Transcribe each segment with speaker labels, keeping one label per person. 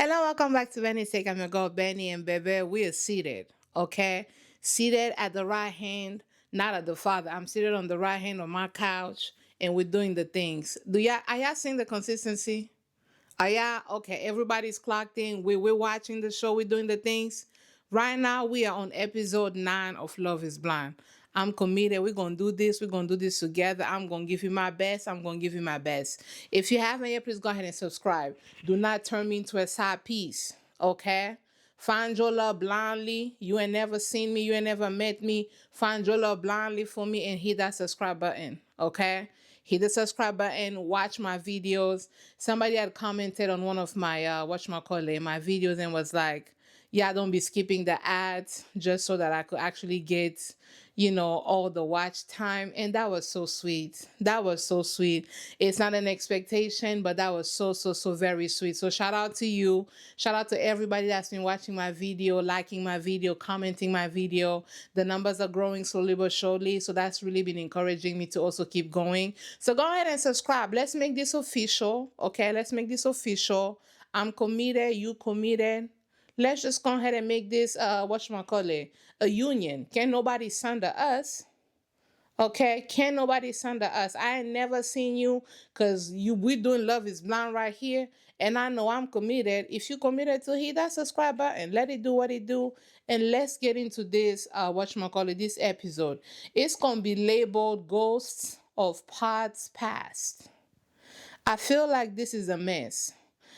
Speaker 1: Hello, welcome back to bennystake. I'm your girl Benny and Bebe. We are seated, okay? Seated at the right hand, not at the father. I'm seated on the right hand on my couch, and we're doing the things. Are y'all seeing the consistency? Are y'all okay? Everybody's clocked in. We're watching the show. We're doing the things. Right now, we are on episode 9 of Love is Blind. I'm committed. We're gonna do this. We're gonna do this together. I'm gonna give you my best. I'm gonna give you my best. If you haven't yet, please go ahead and subscribe. Do not turn me into a side piece. Okay? Find your love blindly. You ain't never seen me. You ain't never met me. Find your love blindly for me and hit that subscribe button. Okay? Hit the subscribe button. Watch my videos. Somebody had commented on one of my whatchamacallit, my videos, and was like, yeah, don't be skipping the ads just so that I could actually get, all the watch time. And that was so sweet. That was so sweet. It's not an expectation, but that was so, so, so very sweet. So shout out to you. Shout out to everybody that's been watching my video, liking my video, commenting my video. The numbers are growing slowly but surely. So that's really been encouraging me to also keep going. So go ahead and subscribe. Let's make this official. Okay, let's make this official. I'm committed. You committed. Let's just go ahead and make this whatchamacallit, a union. Can't nobody slander us. Okay, can't nobody slander us. I ain't never seen you because we doing Love is Blind right here. And I know I'm committed. If you committed to hit that subscribe button, let it do what it do. And let's get into this whatchamacallit, this episode. It's gonna be labeled Ghosts of Pods Past. I feel like this is a mess.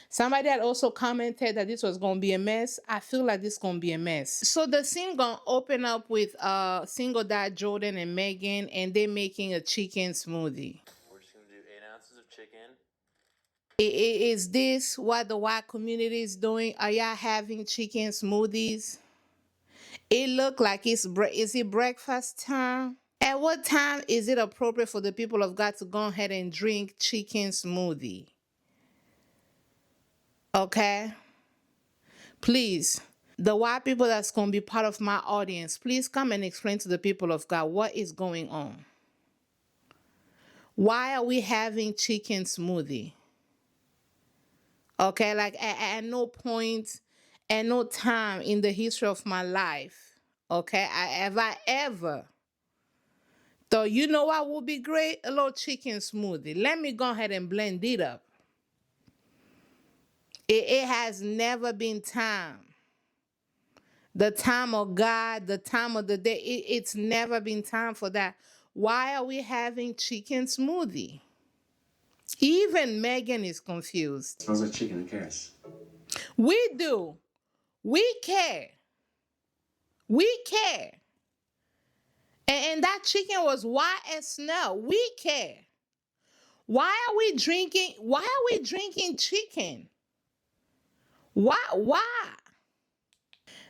Speaker 1: Somebody had also commented that this was gonna be a mess. I feel like this gonna be a mess. So the scene gonna open up with single dad Jordan and Megan, and they making a chicken smoothie.
Speaker 2: We're just gonna do 8 ounces of chicken.
Speaker 1: Is this what the white community is doing? Are y'all having chicken smoothies? It look like is it breakfast time? At what time is it appropriate for the people of God to go ahead and drink chicken smoothie? Okay? Please, the white people that's going to be part of my audience, please come and explain to the people of God what is going on. Why are we having chicken smoothie? Okay, like at no point, at no time in the history of my life, okay, I ever thought, you know what would be great? A little chicken smoothie. Let me go ahead and blend it up. It has never been time. The time of God, the time of the day, it's never been time for that. Why are we having chicken smoothie? Even Megan is confused.
Speaker 3: Smells like chicken. Who cares?
Speaker 1: We do. We care. We care. And that chicken was white as snow. We care. Why are we drinking? Why are we drinking chicken? Why? Why?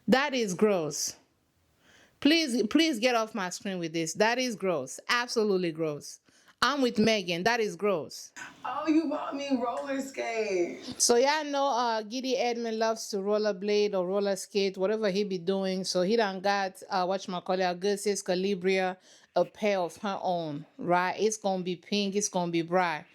Speaker 1: That is gross. Please get off my screen with this. That is gross. Absolutely gross. I'm with Megan. That is gross.
Speaker 3: Oh, you bought me roller skates.
Speaker 1: So y'all know Giddy Edmond loves to rollerblade or roller skate, whatever he be doing. So he done got whatchamacallit, our good sis Calibria a pair of her own, right? It's gonna be pink, it's gonna be bright.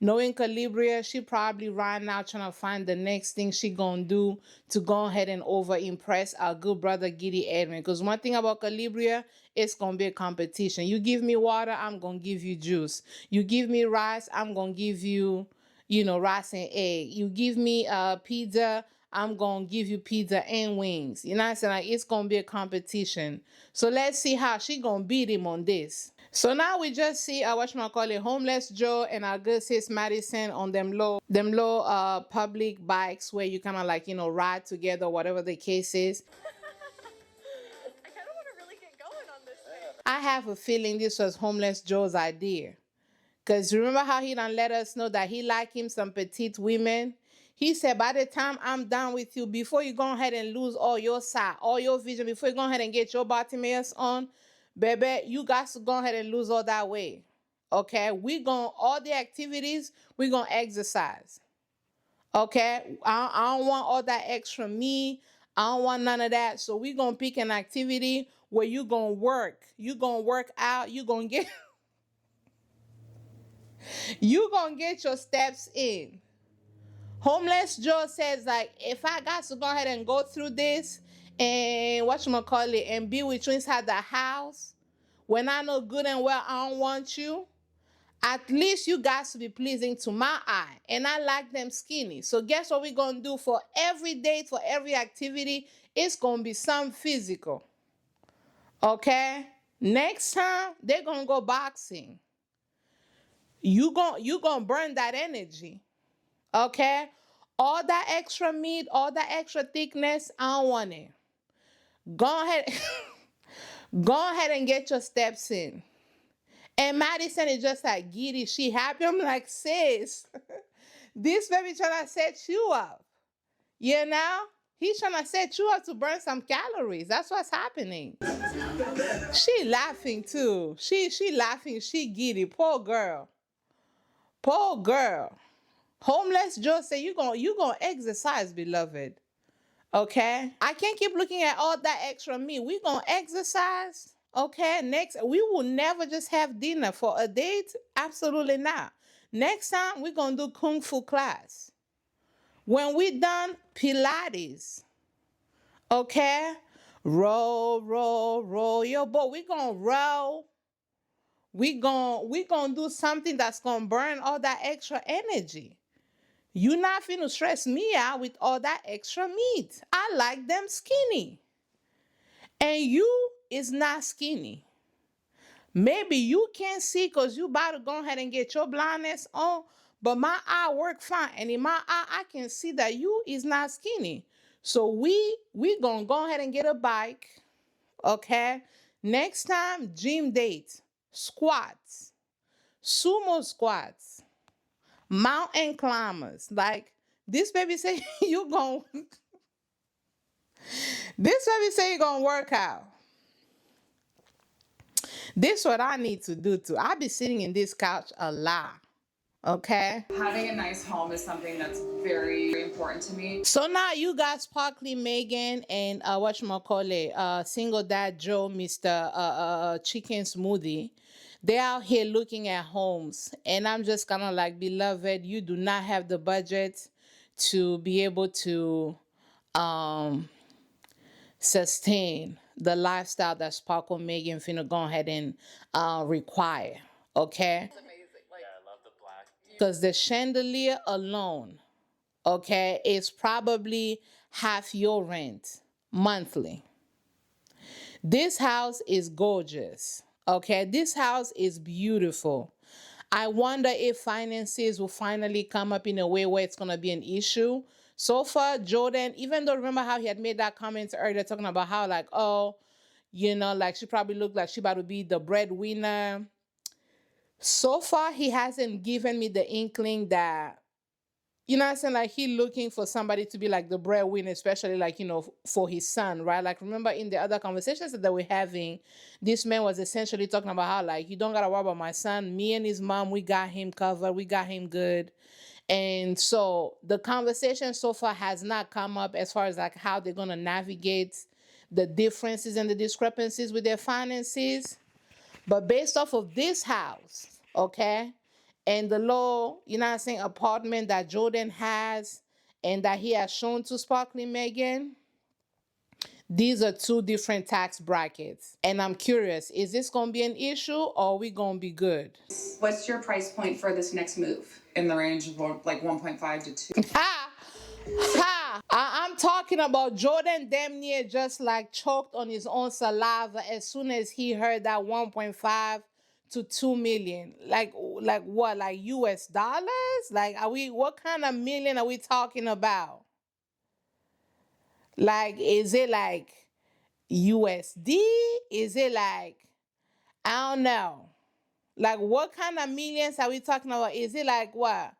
Speaker 1: Knowing Calibria, she probably right now trying to find the next thing she gonna do to go ahead and over impress our good brother Giddy Edmond. Because one thing about Calibria, it's gonna be a competition. You give me water, I'm gonna give you juice. You give me rice, I'm gonna give you, rice and egg. You give me pizza, I'm gonna give you pizza and wings. You know what I'm saying? Like it's gonna be a competition. So let's see how she gonna beat him on this. So now we just see whatchamacallit, homeless Joe and our good sis Madison on them low public bikes where you kind of like ride together, whatever the case is.
Speaker 4: I kind of want to really get going on this thing.
Speaker 1: I have a feeling this was homeless Joe's idea. Cause remember how he done let us know that he like him some petite women. He said, by the time I'm done with you, before you go ahead and lose all your sight, all your vision, before you go ahead and get your Bartimaeus on, baby, you got to go ahead and lose all that weight. Okay, all the activities we gonna exercise. Okay, I don't want all that extra me. I don't want none of that. So we gonna pick an activity where you gonna work. You gonna work out. You gonna get you gonna get your steps in. Homeless Joe says, like, if I got to go ahead and go through this and whatchamacallit and be with you inside the house, when I know good and well I don't want you, at least you guys to be pleasing to my eye. And I like them skinny. So guess what we're gonna do for every date, for every activity? It's gonna be some physical. Okay? Next time they're gonna go boxing. You gonna burn that energy. Okay? All that extra meat, all that extra thickness, I don't want it. Go ahead, go ahead and get your steps in. And Madison is just like giddy. She happy. I'm like, sis, this baby trying to set you up. You know? He's trying to set you up to burn some calories. That's what's happening. She laughing too. She laughing. She giddy. Poor girl. Poor girl. Homeless Joe say you gonna exercise, beloved. Okay? I can't keep looking at all that extra meat. We gonna exercise. Okay? Next, we will never just have dinner for a date. Absolutely not. Next time, we're gonna do Kung Fu class. When we done, Pilates. Okay? Roll, roll, roll your boat. We gonna roll. We gonna do something that's gonna burn all that extra energy. You not finna stress me out with all that extra meat. I like them skinny. And you is not skinny. Maybe you can't see because you about to go ahead and get your blindness on, but my eye work fine. And in my eye, I can see that you is not skinny. So we gonna go ahead and get a bike. Okay? Next time, gym date, squats, sumo squats, mountain climbers. Like this baby say you gon' this baby say you gonna work out. This what I need to do too. I be sitting in this couch a lot. Okay.
Speaker 5: Having a nice home is something that's very, very important to me.
Speaker 1: So now you got Sparkly Megan and whatchamacallit, single dad Joe, Mr. Chicken Smoothie. They're out here looking at homes. And I'm just kind of like, beloved, you do not have the budget to be able to sustain the lifestyle that Sparkle Megan finna go ahead and require. Okay?
Speaker 4: It's amazing. Like,
Speaker 2: Yeah, I love the black.
Speaker 1: Because the chandelier alone, okay, is probably half your rent monthly. This house is gorgeous. Okay, this house is beautiful. I wonder if finances will finally come up in a way where it's going to be an issue. So far, Jordan, even though remember how he had made that comment earlier talking about how, like, oh, you know, like she probably looked like she about to be the breadwinner. So far, he hasn't given me the inkling that, you know what I'm saying? Like he looking for somebody to be like the breadwinner, especially like, you know, for his son, right? Like remember in the other conversations that we're having, this man was essentially talking about how like, you don't gotta worry about my son. Me and his mom, we got him covered. We got him good. And so the conversation so far has not come up as far as like how they're gonna navigate the differences and the discrepancies with their finances. But based off of this house, okay, and the low, you know what I'm saying, apartment that Jordan has and that he has shown to Sparkly Megan, these are two different tax brackets. And I'm curious, is this going to be an issue or are we going to be good?
Speaker 5: What's your price point for this next move? In the range of like 1.5 to 2.
Speaker 1: Ha! Ha! I'm talking about Jordan damn near just like choked on his own saliva as soon as he heard that 1.5 to 2 million. Like what? Like US dollars? Like what kind of million are we talking about? Like is it like USD? Is it like I don't know. Like what kind of millions are we talking about? Is it like what?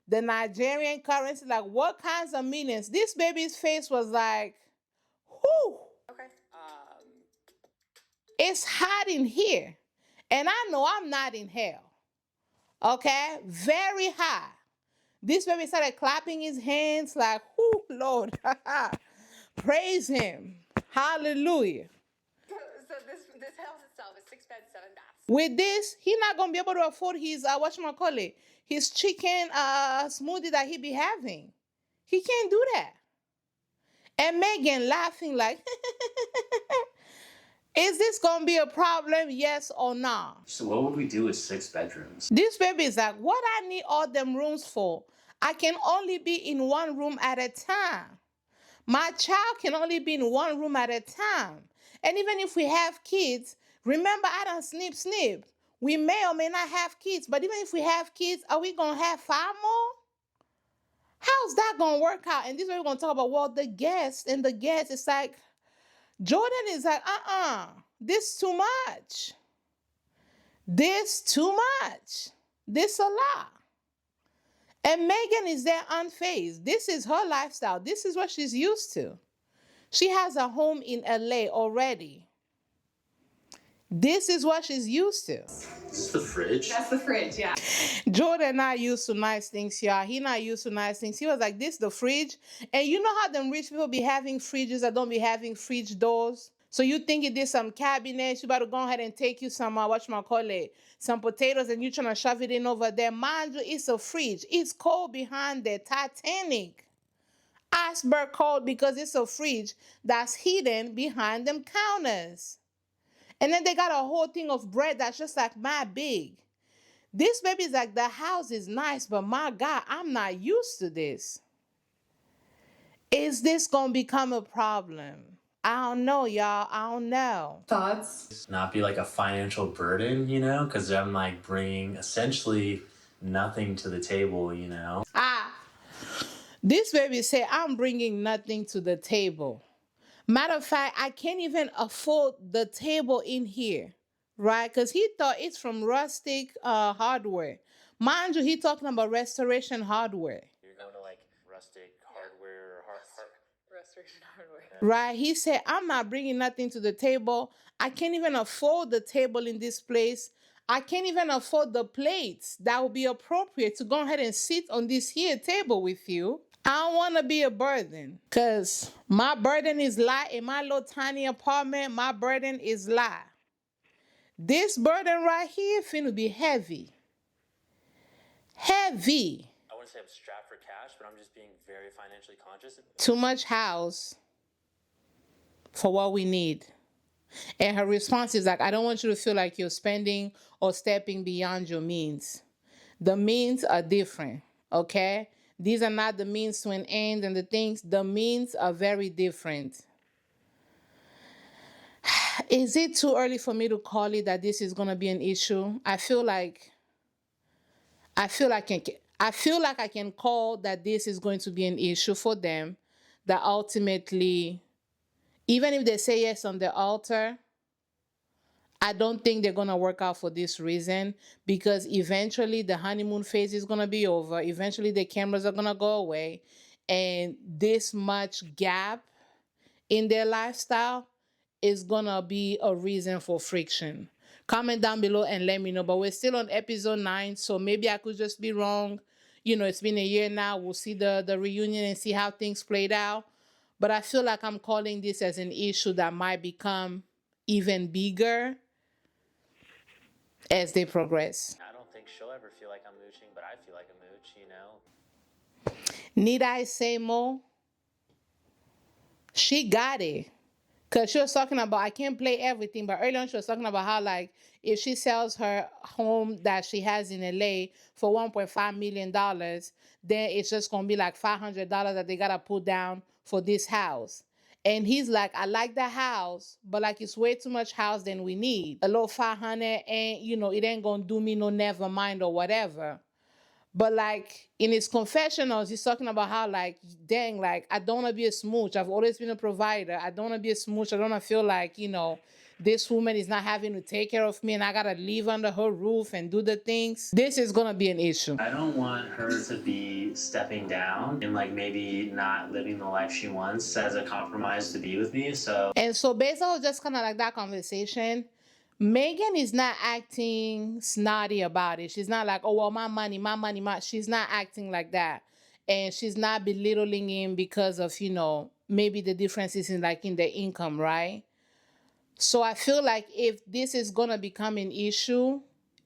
Speaker 1: The Nigerian currency, like what kinds of millions? This baby's face was like, whoo,
Speaker 4: okay.
Speaker 1: it's hot in here. And I know I'm not in hell. Okay? Very hot. This baby started clapping his hands like, whoo, Lord. Praise him. Hallelujah.
Speaker 4: So this house itself is 6 beds, 7 baths.
Speaker 1: With this, he not gonna be able to afford his his chicken smoothie that he be having. He can't do that. And Megan laughing like, is this gonna be a problem? Yes or no?
Speaker 2: So what would we do with 6 bedrooms?
Speaker 1: This baby is like, what I need all them rooms for? I can only be in one room at a time. My child can only be in one room at a time. And even if we have kids, remember I don't snip. We may or may not have kids, but even if we have kids, are we gonna have 5 more? How's that gonna work out? And this is what we're gonna talk about. Well, the guests, it's like Jordan is like, this too much. This too much. This a lot. And Megan is there unfazed. This is her lifestyle. This is what she's used to. She has a home in LA already. This is what she's used to.
Speaker 2: Is this the fridge?
Speaker 5: That's the fridge, yeah.
Speaker 1: Jordan not used to nice things, y'all. He not used to nice things. He was like, this the fridge. And you know how them rich people be having fridges that don't be having fridge doors? So you think it did some cabinets, you better go ahead and take you some, some potatoes and you trying to shove it in over there. Mind you, it's a fridge. It's cold behind there, Titanic. Iceberg cold because it's a fridge that's hidden behind them counters. And then they got a whole thing of bread that's just like my big. This baby's like, the house is nice, but my God, I'm not used to this. Is this going to become a problem? I don't know, y'all. I don't know.
Speaker 5: Thoughts?
Speaker 2: Not be like a financial burden, you know? Because I'm like bringing essentially nothing to the table, you know?
Speaker 1: This baby say, I'm bringing nothing to the table. Matter of fact, I can't even afford the table in here, right? Because he thought it's from rustic hardware. Mind you, he talking about restoration hardware.
Speaker 2: You're going to like rustic hardware or
Speaker 4: Restoration hardware.
Speaker 1: Right? He said, I'm not bringing nothing to the table. I can't even afford the table in this place. I can't even afford the plates that would be appropriate to go ahead and sit on this here table with you. I don't want to be a burden because my burden is light in my little tiny apartment. My burden is light. This burden right here finna be heavy. Heavy.
Speaker 2: I wouldn't say I'm strapped for cash, but I'm just being very financially conscious.
Speaker 1: Too much house for what we need. And her response is like, I don't want you to feel like you're spending or stepping beyond your means. The means are different, okay? These are not the means to an end and the things. The means are very different. Is it too early for me to call it that this is going to be an issue? I feel like I can call that this is going to be an issue for them, that ultimately, even if they say yes on the altar, I don't think they're going to work out for this reason, because eventually the honeymoon phase is going to be over. Eventually the cameras are going to go away, and this much gap in their lifestyle is going to be a reason for friction. Comment down below and let me know. But we're still on episode 9, so maybe I could just be wrong. You know, it's been a year now. We'll see the reunion and see how things played out. But I feel like I'm calling this as an issue that might become even bigger as they progress.
Speaker 2: I don't think she'll ever feel like I'm mooching, but I feel like a mooch, you know?
Speaker 1: Need I say more? She got it. Because she was talking about, I can't play everything, but earlier on she was talking about how, like, if she sells her home that she has in LA for $1.5 million, then it's just going to be like $500 that they got to put down for this house. And he's like, I like the house, but like it's way too much house than we need. A little 500 and, you know, it ain't going to do me no never mind or whatever. But like in his confessionals, he's talking about how like, dang, like I don't want to be a smooch. I've always been a provider. I don't want to be a smooch. I don't want to feel like, you know, this woman is not having to take care of me and I got to live under her roof and do the things. This is going to be an issue.
Speaker 2: I don't want her to be stepping down and like maybe not living the life she wants as a compromise to be with me.
Speaker 1: And so based on just kind of like that conversation, Megan is not acting snotty about it. She's not like, oh, well, my money. She's not acting like that. And she's not belittling him because of, you know, maybe the differences in like in their income, right? So I feel like if this is going to become an issue,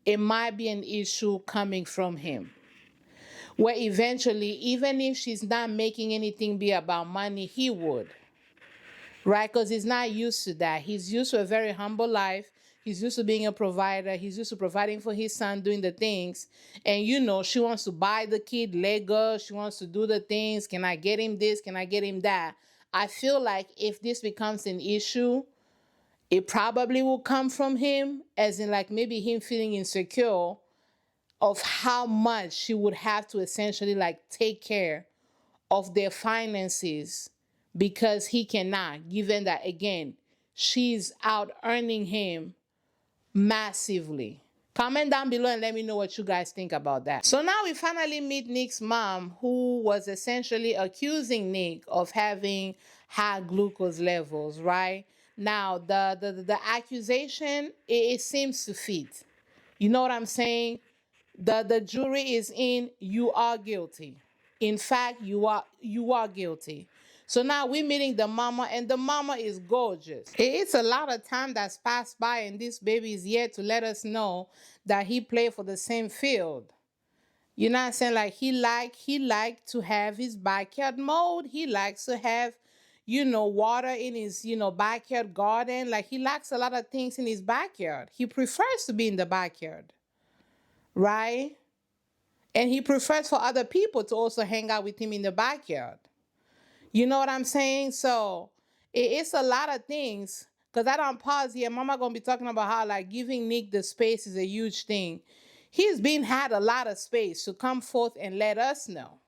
Speaker 1: it might be an issue coming from him. Where eventually, even if she's not making anything be about money, he would. Right? Because he's not used to that. He's used to a very humble life. He's used to being a provider. He's used to providing for his son, doing the things. And she wants to buy the kid Lego. She wants to do the things. Can I get him this? Can I get him that? I feel like if this becomes an issue, it probably will come from him, as in like maybe him feeling insecure of how much she would have to essentially like take care of their finances because he cannot, given that again, she's out earning him massively. Comment down below and let me know what you guys think about that. So now we finally meet Nick's mom, who was essentially accusing Nick of having high glucose levels, right? Now the accusation, it seems to fit. You know what I'm saying? The jury is in. You are guilty. In fact, you are guilty. So now we're meeting the mama, and the mama is gorgeous. It's a lot of time that's passed by, and this baby is yet to let us know that he played for the same field. You know what I'm saying? Like he liked to have his backyard mowed. He likes to have, water in his, backyard garden. Like he likes a lot of things in his backyard. He prefers to be in the backyard, right? And he prefers for other people to also hang out with him in the backyard. You know what I'm saying? So it's a lot of things. Because I don't pause here. Mama gonna be talking about how like giving Nick the space is a huge thing. He's been had a lot of space to come forth and let us know.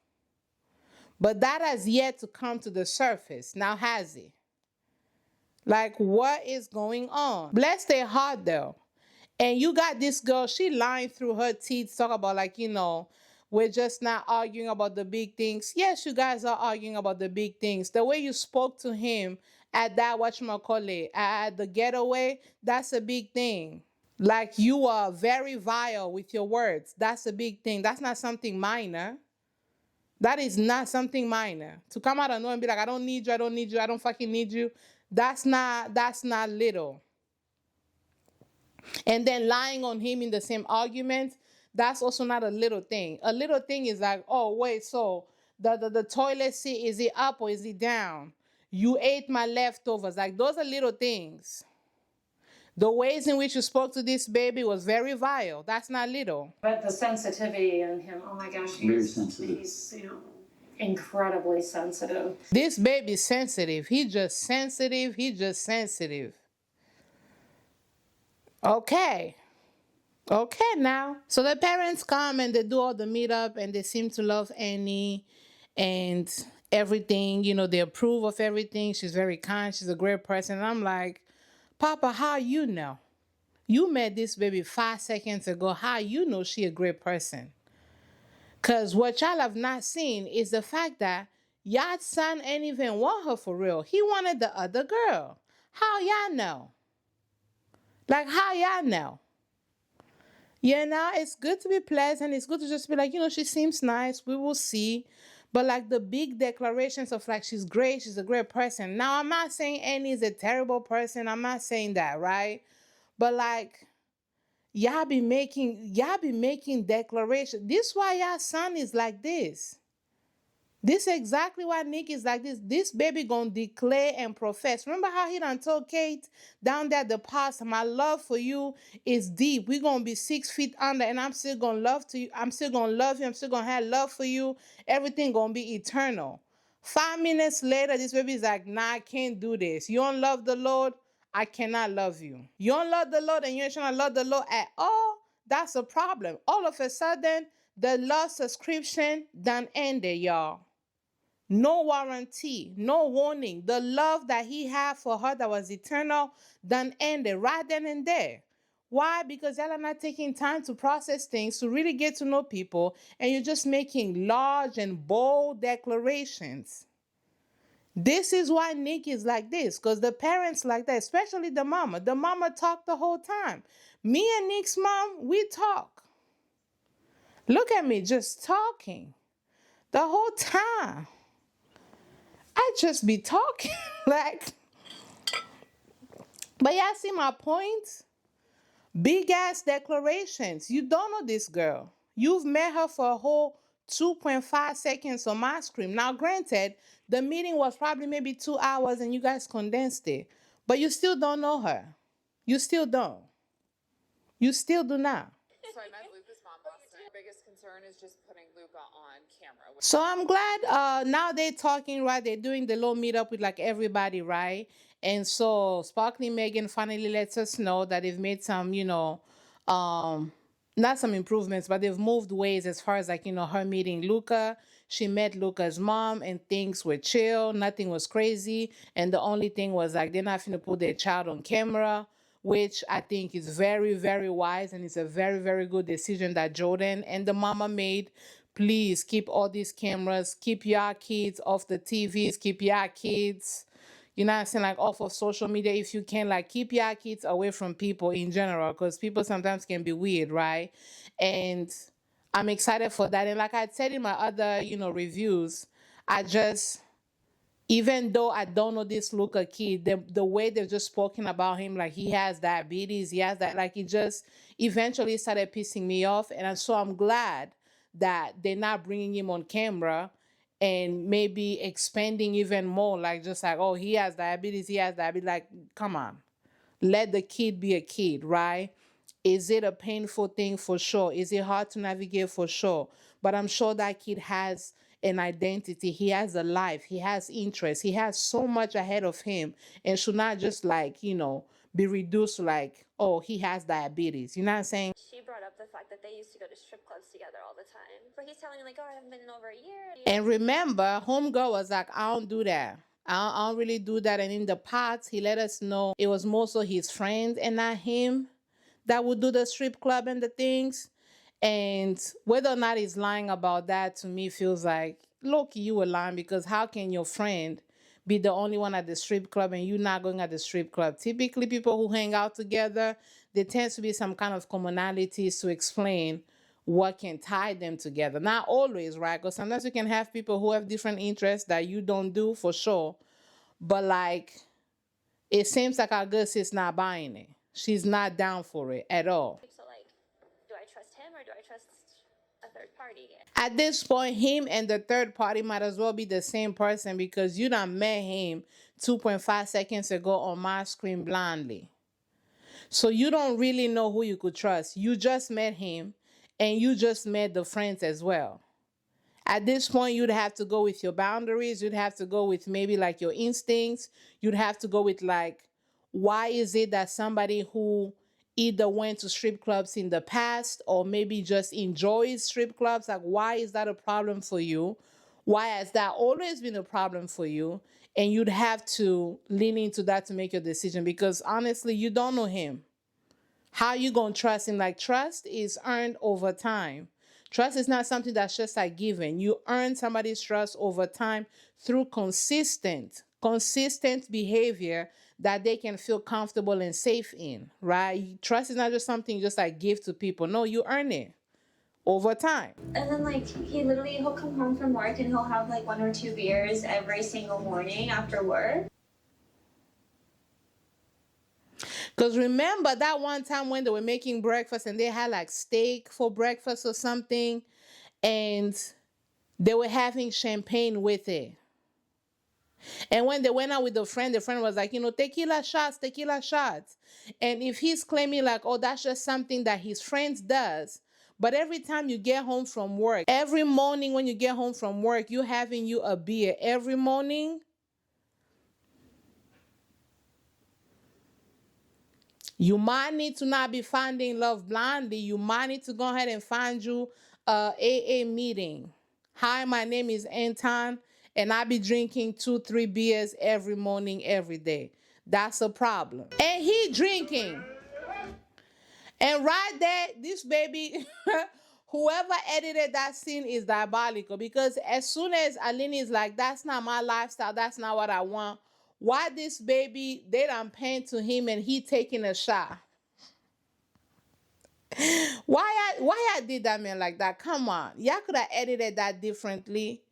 Speaker 1: But that has yet to come to the surface. Now has he? Like what is going on? Bless their heart though. And you got this girl, she lying through her teeth, talk about like, we're just not arguing about the big things. Yes, you guys are arguing about the big things. The way you spoke to him at that, whatchamacallit, at the getaway, that's a big thing. Like you are very vile with your words. That's a big thing. That's not something minor. That is not something minor. To come out of nowhere and be like, I don't need you, I don't need you, I don't fucking need you. That's not little. And then lying on him in the same argument, that's also not a little thing. A little thing is like, oh, wait, so the toilet seat, is it up or is it down? You ate my leftovers. Like, those are little things. The ways in which you spoke to this baby was very vile. That's not little.
Speaker 6: But the sensitivity in him, oh my gosh,
Speaker 3: Very sensitive.
Speaker 6: he's incredibly sensitive.
Speaker 1: This baby's sensitive. He just sensitive. He just sensitive. Okay. Okay, now. So the parents come and they do all the meetup and they seem to love Annie and everything. They approve of everything. She's very kind. She's a great person. And I'm like, Papa, how you know? You met this baby 5 seconds ago. How you know she a great person? Because what y'all have not seen is the fact that y'all's son ain't even want her for real. He wanted the other girl. How y'all know? Like, how y'all know? It's good to be pleasant. It's good to just be like, she seems nice. We will see. But like the big declarations of like, she's great. She's a great person. Now, I'm not saying Annie is a terrible person. I'm not saying that, right? But like, y'all be making declarations. This why y'all son is like this. This is exactly why Nick is like this. This baby gonna declare and profess. Remember how he done told Kate down there at the past, my love for you is deep. We're gonna be 6 feet under, and I'm still gonna love to you. I'm still gonna love you. I'm still gonna have love for you. Everything gonna be eternal. 5 minutes later, this baby is like, nah, I can't do this. You don't love the Lord, I cannot love you. You don't love the Lord and you ain't trying to love the Lord at all. That's a problem. All of a sudden, the love subscription done ended, y'all. No warranty, no warning. The love that he had for her that was eternal done ended right then and there. Why? Because y'all are not taking time to process things, to really get to know people, and you're just making large and bold declarations. This is why Nick is like this, because the parents like that, especially the mama. The mama talked the whole time. Me and Nick's mom, we talk. Look at me just talking the whole time. I just be talking like, but y'all see my point? Big ass declarations. You don't know this girl. You've met her for a whole 2.5 seconds on my screen. Now, granted, the meeting was probably maybe 2 hours and you guys condensed it, but you still don't know her. You still don't. You still do not.
Speaker 7: So I met Luca's mom last night. Biggest concern is just putting Luca on camera.
Speaker 1: So I'm glad now they're talking, right? They're doing the little meetup with like everybody, right? And so Sparkly Megan finally lets us know that they've made some, um, not some improvements, but they've moved ways as far as like, her meeting Luca. She met Luca's mom and things were chill. Nothing was crazy. And the only thing was like they're not going to put their child on camera, which I think is very, very wise. And it's a very, very good decision that Jordan and the mama made. Please keep all these cameras, keep your kids off the TVs, keep your kids, you know what I'm saying, like off of social media if you can, like keep your kids away from people in general, because people sometimes can be weird, right? And I'm excited for that. And like I said in my other, reviews, I just, even though I don't know this Luca kid, the way they've just spoken about him, like he has diabetes, he has that, like it just eventually started pissing me off. And so I'm glad that they're not bringing him on camera and maybe expanding even more, like just like, oh, he has diabetes, he has diabetes. Like, come on, let the kid be a kid, right? Is it a painful thing? For sure. Is it hard to navigate? For sure. But I'm sure that kid has an identity. He has a life. He has interests. He has so much ahead of him and should not just like, be reduced to like, oh, he has diabetes. You know what I'm saying?
Speaker 4: She brought up the fact that they used to go to strip clubs together all the time. But he's telling me like, oh, I haven't been in over a year.
Speaker 1: And remember, homegirl was like, I don't do that. I don't really do that. And in the past, he let us know it was mostly his friends and not him that would do the strip club and the things. And whether or not he's lying about that, to me feels like, look, you were lying, because how can your friend be the only one at the strip club and you not going at the strip club? Typically, people who hang out together, there tends to be some kind of commonalities to explain what can tie them together. Not always, right? Because sometimes you can have people who have different interests that you don't do, for sure. But like, it seems like our good sis not buying it. She's not down for it at all.
Speaker 4: So like, do I trust him or do I trust a third party?
Speaker 1: At this point, him and the third party might as well be the same person, because you done met him 2.5 seconds ago on my screen blindly. So you don't really know who you could trust. You just met him and you just met the friends as well. At this point, you'd have to go with your boundaries. You'd have to go with maybe like your instincts. You'd have to go with like, why is it that somebody who either went to strip clubs in the past or maybe just enjoys strip clubs, like why is that a problem for you? Why has that always been a problem for you? And you'd have to lean into that to make your decision, because honestly, you don't know him. How you gonna trust him? Like, trust is earned over time. Trust is not something that's just like given. You earn somebody's trust over time through consistent behavior that they can feel comfortable and safe in, right? Trust is not just something you just like give to people. No, you earn it over time.
Speaker 4: And then like he'll come home from work and he'll have like 1 or 2 beers every single morning after work.
Speaker 1: Because remember that one time when they were making breakfast and they had like steak for breakfast or something, and they were having champagne with it. And when they went out with the friend was like, tequila shots, tequila shots. And if he's claiming like, oh, that's just something that his friends does, but every time you get home from work, every morning when you get home from work, you're having you a beer every morning. You might need to not be finding love blindly. You might need to go ahead and find you a AA meeting. Hi, my name is Anton, and I be drinking 2-3 beers every morning, every day. That's a problem. And he drinking. And right there, this baby, whoever edited that scene is diabolical, because as soon as Aline is like, that's not my lifestyle, that's not what I want, why this baby, they done pan to him and he taking a shot? Why I did that man like that? Come on. Y'all could have edited that differently.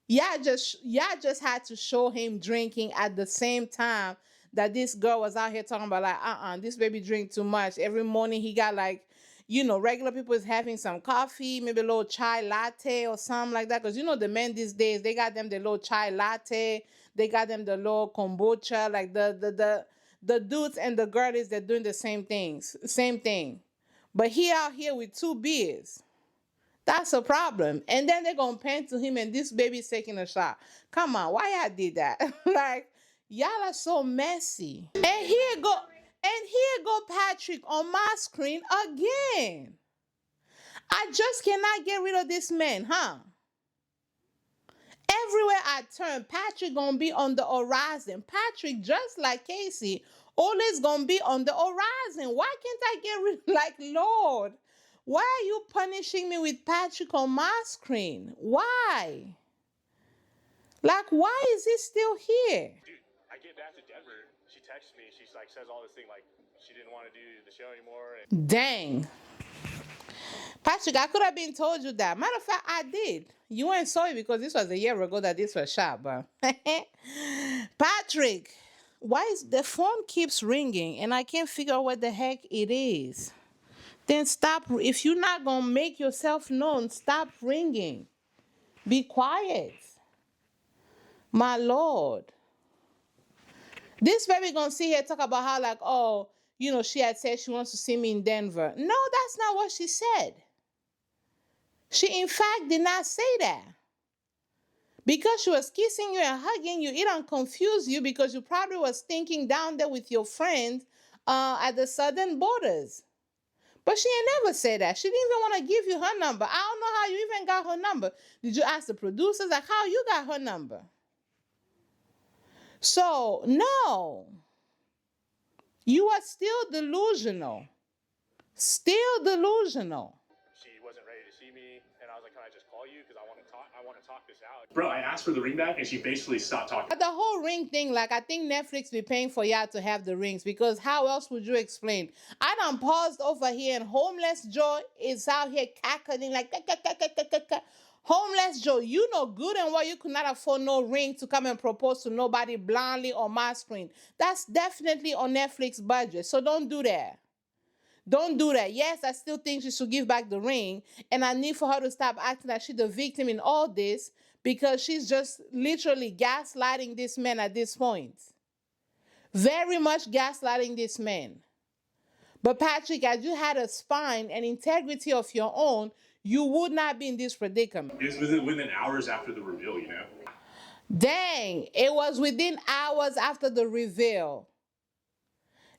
Speaker 1: Y'all just had to show him drinking at the same time that this girl was out here talking about like, this baby drink too much. Every morning he got like, regular people is having some coffee, maybe a little chai latte or something like that. Because the men these days, they got them the little chai latte, they got them the little kombucha, like the dudes and the girlies, they're doing the same things, same thing. But he out here with 2 beers. That's a problem. And then they're gonna pan to him and this baby's taking a shot. Come on, why y'all did that? Like, y'all are so messy. And here go Patrick on my screen again. I just cannot get rid of this man, huh? Everywhere I turn, Patrick gonna be on the horizon. Patrick, just like Casey, always gonna be on the horizon. Why can't I get rid? Like, Lord, why are you punishing me with Patrick on my screen? Why? Like, why is he still here?
Speaker 8: Dude, I get back to Denver. She texts me. She's like, says all this thing like she didn't want to do the show anymore. And
Speaker 1: Dang. Patrick, I could have been told you that. Matter of fact, I did. You weren't sorry because this was a year ago that this was shot, but Patrick, why is the phone keeps ringing and I can't figure out what the heck it is? Then stop. If you're not gonna make yourself known, stop ringing. Be quiet. My Lord. This baby gonna sit here talk about how like, oh, she had said she wants to see me in Denver. No, that's not what she said. She, in fact, did not say that. Because she was kissing you and hugging you, it don't confuse you because you probably was thinking down there with your friends at the southern borders. But she ain't never said that. She didn't even want to give you her number. I don't know how you even got her number. Did you ask the producers like how you got her number? So, no. You are still delusional. Still delusional.
Speaker 8: she wasn't ready to see me, and I was like, "Can I just call you? Because I want to talk. I want to talk this out." Bro, I asked for the ring back, and she basically stopped talking.
Speaker 1: But the whole ring thing, like I think Netflix be paying for y'all to have the rings because how else would you explain? I done paused over here and Homeless Joe is out here cackling like Homeless Joe, you know good and well you could not afford no ring to come and propose to nobody blindly on my screen. That's definitely on Netflix budget. So don't do that. Don't do that. Yes, I still think she should give back the ring. And I need for her to stop acting like she's the victim in all this because she's just literally gaslighting this man at this point. Very much gaslighting this man. But Patrick, as you had a spine and integrity of your own, you would not be in this predicament.
Speaker 8: It was within hours after the reveal,
Speaker 1: Dang, it was within hours after the reveal.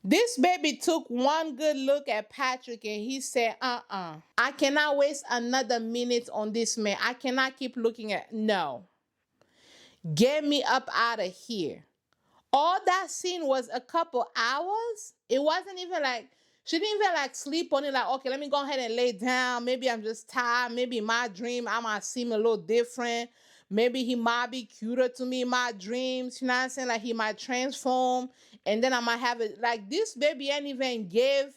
Speaker 1: This baby took one good look at Patrick and he said, I cannot waste another minute on this man. I cannot keep looking at, no. Get me up out of here. All that scene was a couple hours. It wasn't even like, she didn't even like sleep on it like, okay, let me go ahead and lay down. Maybe I'm just tired. Maybe in my dream, I might seem a little different. Maybe he might be cuter to me in my dreams. You know what I'm saying? Like he might transform and then I might have it. Like this baby ain't even give,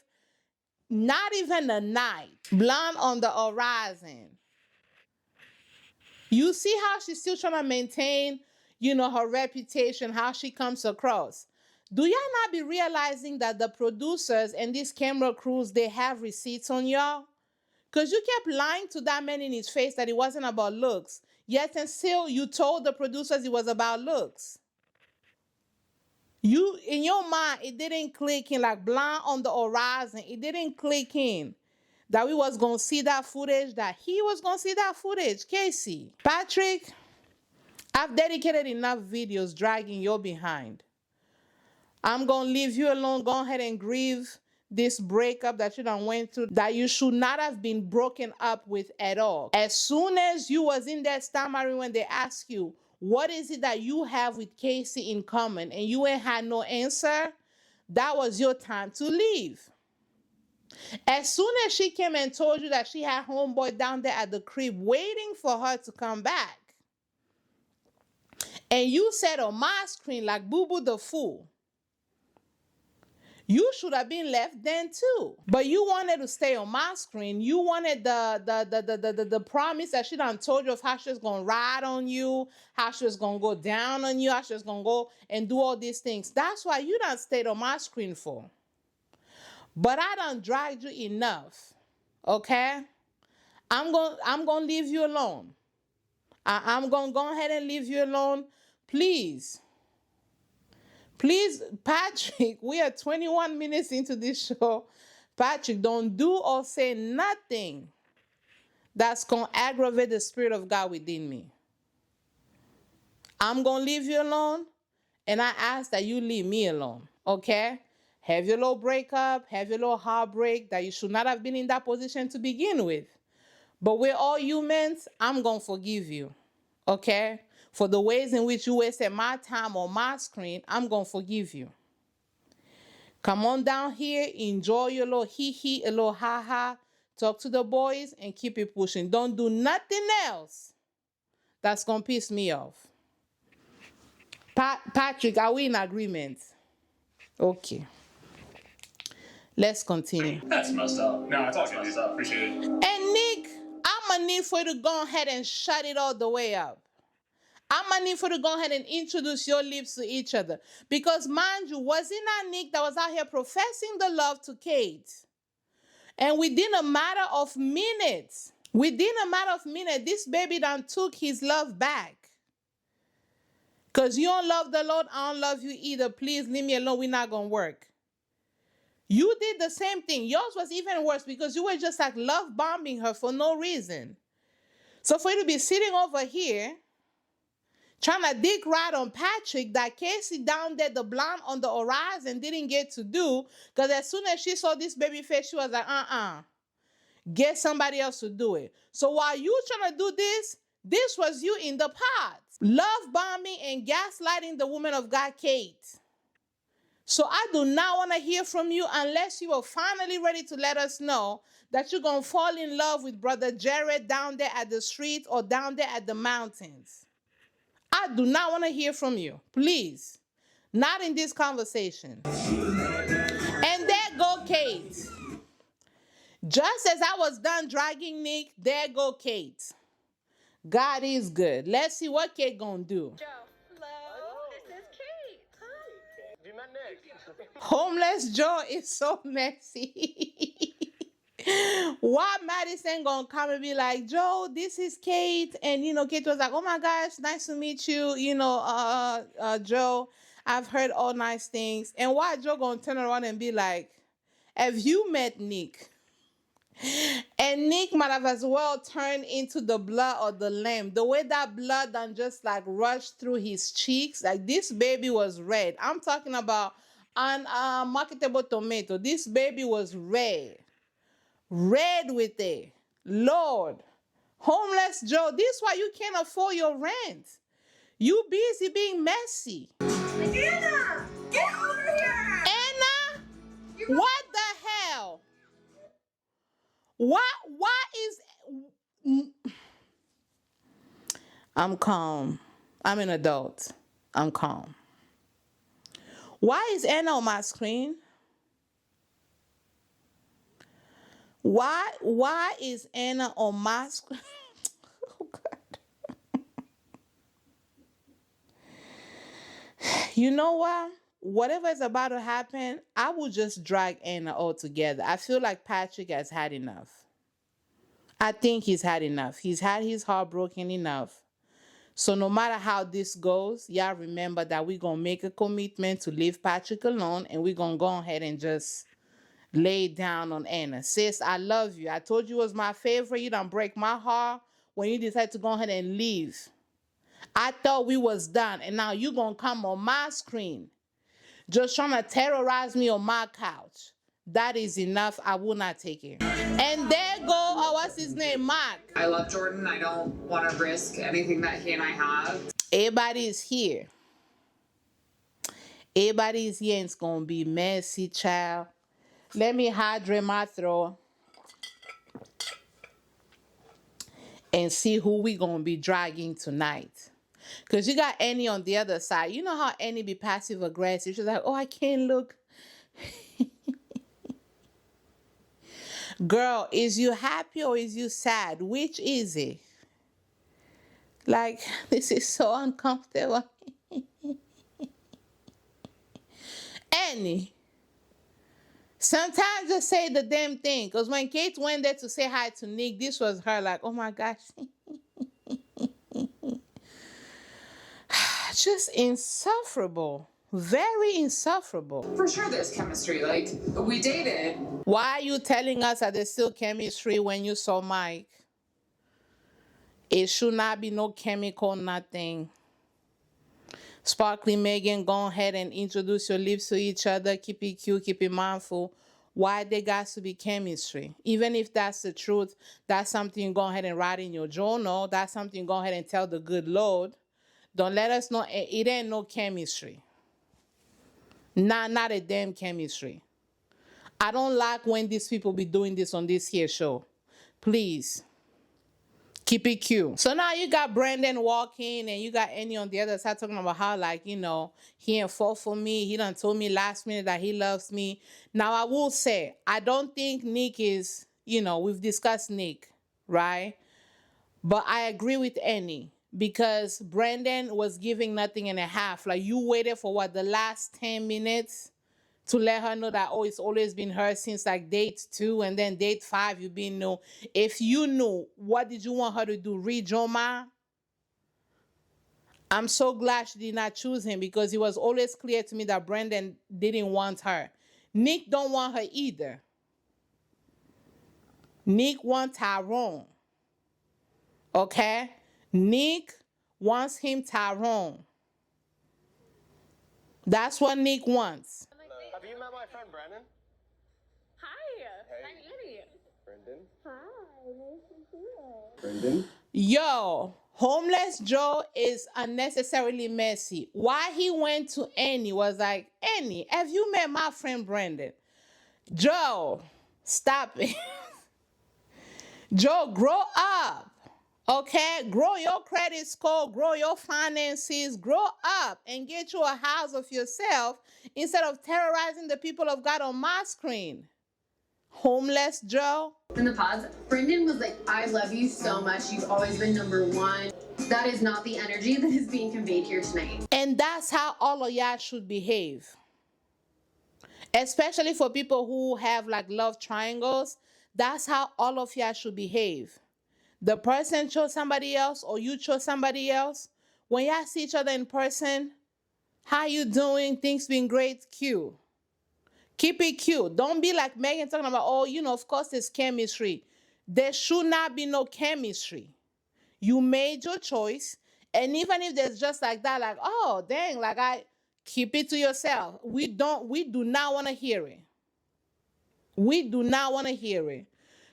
Speaker 1: not even a night. Blonde on the horizon. You see how she's still trying to maintain, her reputation, how she comes across. Do y'all not be realizing that the producers and these camera crews, they have receipts on y'all? Because you kept lying to that man in his face that it wasn't about looks. Yet and still, you told the producers it was about looks. You, in your mind, it didn't click in like blonde on the horizon. It didn't click in that we was going to see that footage, that he was going to see that footage. Casey. Patrick, I've dedicated enough videos dragging your behind. I'm going to leave you alone. Go ahead and grieve this breakup that you done went through that you should not have been broken up with at all. As soon as you was in that stammering when they asked you, what is it that you have with Casey in common? And you ain't had no answer. That was your time to leave. As soon as she came and told you that she had homeboy down there at the crib waiting for her to come back. And you said on my screen like Boo Boo the fool. You should have been left then too. But you wanted to stay on my screen. You wanted the promise that she done told you of how she was going to ride on you, how she was going to go down on you, how she was going to go and do all these things. That's why you done stayed on my screen for. But I done dragged you enough. Okay? I'm gonna leave you alone. I'm gonna go ahead and leave you alone. Please. Please, Patrick, we are 21 minutes into this show. Patrick, don't do or say nothing that's going to aggravate the Spirit of God within me. I'm going to leave you alone, and I ask that you leave me alone, okay? Have your little breakup, have your little heartbreak that you should not have been in that position to begin with. But we're all humans. I'm going to forgive you, okay? For the ways in which you wasted my time on my screen, I'm going to forgive you. Come on down here, enjoy your little hee-hee, a little ha-ha, talk to the boys, and keep it pushing. Don't do nothing else that's going to piss me off. Patrick, are we in agreement? Okay. Let's continue.
Speaker 8: That's messed up. No, it's all good, dude. Appreciate it.
Speaker 1: And Nick, I'm going to need for you to go ahead and shut it all the way up. I'm going to need for you to go ahead and introduce your lips to each other. Because mind you, wasn't that Nick that was out here professing the love to Kate? And within a matter of minutes, this baby done took his love back. Because you don't love the Lord, I don't love you either. Please leave me alone, we're not going to work. You did the same thing. Yours was even worse because you were just like love bombing her for no reason. So for you to be sitting over here, trying to dig right on Patrick, that Casey down there, the blonde on the horizon, didn't get to do, because as soon as she saw this baby face, she was like, get somebody else to do it. So while you trying to do this was you in the pot. Love bombing and gaslighting the woman of God, Kate. So I do not want to hear from you unless you are finally ready to let us know that you're going to fall in love with Brother Jared down there at the street or down there at the mountains. I do not want to hear from you. Please. Not in this conversation. And there go Kate. Just as I was done dragging Nick, there go Kate. God is good. Let's see what Kate gonna do.
Speaker 7: Joe, hello. This is Kate. Hi.
Speaker 8: You met Nick.
Speaker 1: Homeless Joe is so messy. Why Madison gonna come and be like, Joe, this is Kate, and Kate was like, oh my gosh, nice to meet you, Joe. I've heard all nice things. And why Joe gonna turn around and be like, have you met Nick? And Nick might have as well turned into the blood of the lamb. The way that blood done just like rushed through his cheeks, like this baby was red. I'm talking about an marketable tomato. This baby was red. Red with it. Lord. Homeless Joe, this is why you can't afford your rent. You busy being messy.
Speaker 4: Anna, get over here!
Speaker 1: Anna, what the hell? Why is... I'm calm. I'm an adult. I'm calm. Why is Anna on my screen? Why is Anna on my screen? Oh God. You know what? Whatever is about to happen, I will just drag Anna all together. I feel like Patrick has had enough. I think he's had enough. He's had his heart broken enough. So no matter how this goes, y'all remember that we're going to make a commitment to leave Patrick alone, and we're going to go ahead and just lay down on Anna. Sis, I love you. I told you it was my favorite. You done break my heart when you decided to go ahead and leave. I thought we was done, and now you going to come on my screen just trying to terrorize me on my couch. That is enough. I will not take it. And there go, what's his name? Mark.
Speaker 5: I love Jordan. I don't want to risk anything that he and I have.
Speaker 1: Everybody is here. Everybody is here, and it's going to be messy, child. Let me hydrate my throat and see who we going to be dragging tonight. Because you got Annie on the other side. You know how Annie be passive aggressive. She's like, oh, I can't look. Girl, is you happy or is you sad? Which is it? Like, this is so uncomfortable. Annie, Sometimes just say the damn thing. Because when Kate went there to say hi to Nick, this was her like, oh my gosh. Just insufferable. Very insufferable.
Speaker 5: For sure there's chemistry. Like, we dated.
Speaker 1: Why are you telling us that there's still chemistry when you saw Mike? It should not be no chemical, nothing. Sparkly Megan, go ahead and introduce your lips to each other. Keep it cute, keep it mindful. Why there got to be chemistry? Even if that's the truth, that's something you go ahead and write in your journal. That's something you go ahead and tell the good Lord. Don't let us know it ain't no chemistry. Not a damn chemistry. I don't like when these people be doing this on this here show. Please. Keep it cute. So now you got Brandon walking and you got Annie on the other side talking about how, like, you know, he ain't fought for me. He done told me last minute that he loves me. Now, I will say, I don't think Nick is, you know, we've discussed Nick, right? But I agree with Annie because Brandon was giving nothing and a half. Like, you waited for what, the last 10 minutes to let her know that, oh, it's always been her since like date 2 and then date 5 you been new. If you knew, what did you want her to do? Read Joma? I'm so glad she did not choose him because it was always clear to me that Brandon didn't want her. Nick don't want her either. Nick wants Tyrone. Okay? Nick wants him Tyrone. That's what Nick wants.
Speaker 8: Have you met my friend Brandon?
Speaker 7: Hi.
Speaker 8: Hey.
Speaker 7: I'm Annie.
Speaker 8: Brendan?
Speaker 7: Hi. Nice to see you.
Speaker 8: Brendan?
Speaker 1: Yo, Homeless Joe is unnecessarily messy. Why he went to Annie was like, Annie, have you met my friend Brandon? Joe, stop it. Joe, grow up. Okay, grow your credit score, grow your finances, grow up and get you a house of yourself instead of terrorizing the people of God on my screen. Homeless Joe.
Speaker 9: In the pods, Brendan was like, I love you so much. You've always been number one. That is not the energy that is being conveyed here tonight.
Speaker 1: And that's how all of y'all should behave. Especially for people who have like love triangles. That's how all of y'all should behave. The person chose somebody else or you chose somebody else. When y'all see each other in person, how you doing? Things been great? Cute. Keep it cute. Don't be like Megan talking about, oh, you know, of course there's chemistry. There should not be no chemistry. You made your choice. And even if there's just like that, like, oh, dang, like I keep it to yourself. We do not want to hear it. We do not want to hear it.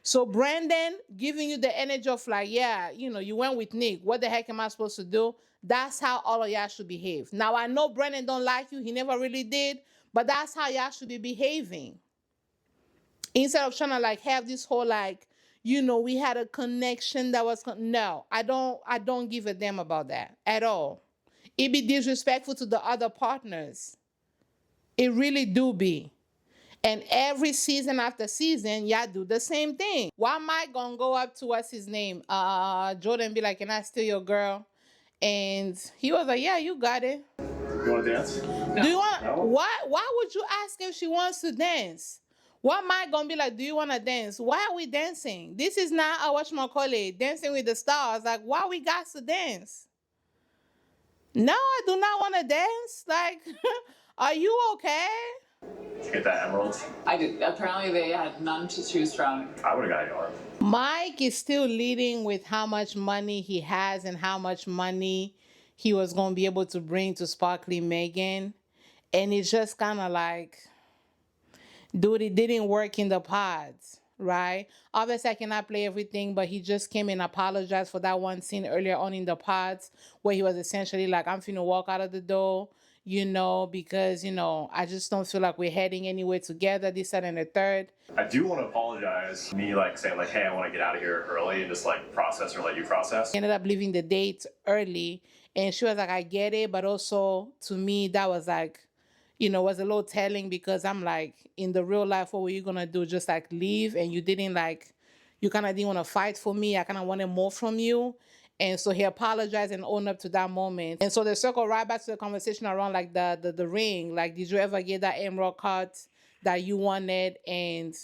Speaker 1: So Brandon giving you the energy of like, yeah, you know, you went with Nick. What the heck am I supposed to do? That's how all of y'all should behave. Now, I know Brandon don't like you. He never really did. But that's how y'all should be behaving. Instead of trying to like have this whole like, you know, we had a connection that was, no, I don't give a damn about that at all. It be disrespectful to the other partners. It really do be. And every season after season, y'all do the same thing. Why am I gonna go up to what's his name? Jordan be like, can I steal your girl? And he was like, yeah, you got it.
Speaker 8: You want to dance?
Speaker 5: No.
Speaker 1: Do you want?
Speaker 8: No.
Speaker 1: Why would you ask if she wants to dance? Why am I gonna be like, do you want to dance? Why are we dancing? This is not a whatchamacallit, Dancing with the Stars. Like, why we got to dance? No, I do not want to dance. Like, are you okay?
Speaker 8: Did you get that emerald?
Speaker 5: I did. Apparently they had none to choose from.
Speaker 8: I would have got yours.
Speaker 1: Mike is still leading with how much money he has and how much money he was going to be able to bring to Sparkly Megan. And it's just kind of like, dude, it didn't work in the pods, right? Obviously, I cannot play everything, but he just came and apologized for that one scene earlier on in the pods where he was essentially like, I'm finna walk out of the door, you know, because, you know, I just don't feel like we're heading anywhere together, this, that, and the third.
Speaker 8: I do want to apologize. Me like saying like, hey, I want to get out of here early and just like process or let you process.
Speaker 1: Ended up leaving the date early, and she was like, I get it, but also to me, that was like, you know, was a little telling because I'm like, in the real life, what were you gonna do? Just like leave? And you didn't like, you kind of didn't want to fight for me. I kind of wanted more from you. And so he apologized and owned up to that moment. And so they circle right back to the conversation around like the ring. Like, did you ever get that emerald cut? that you wanted. And,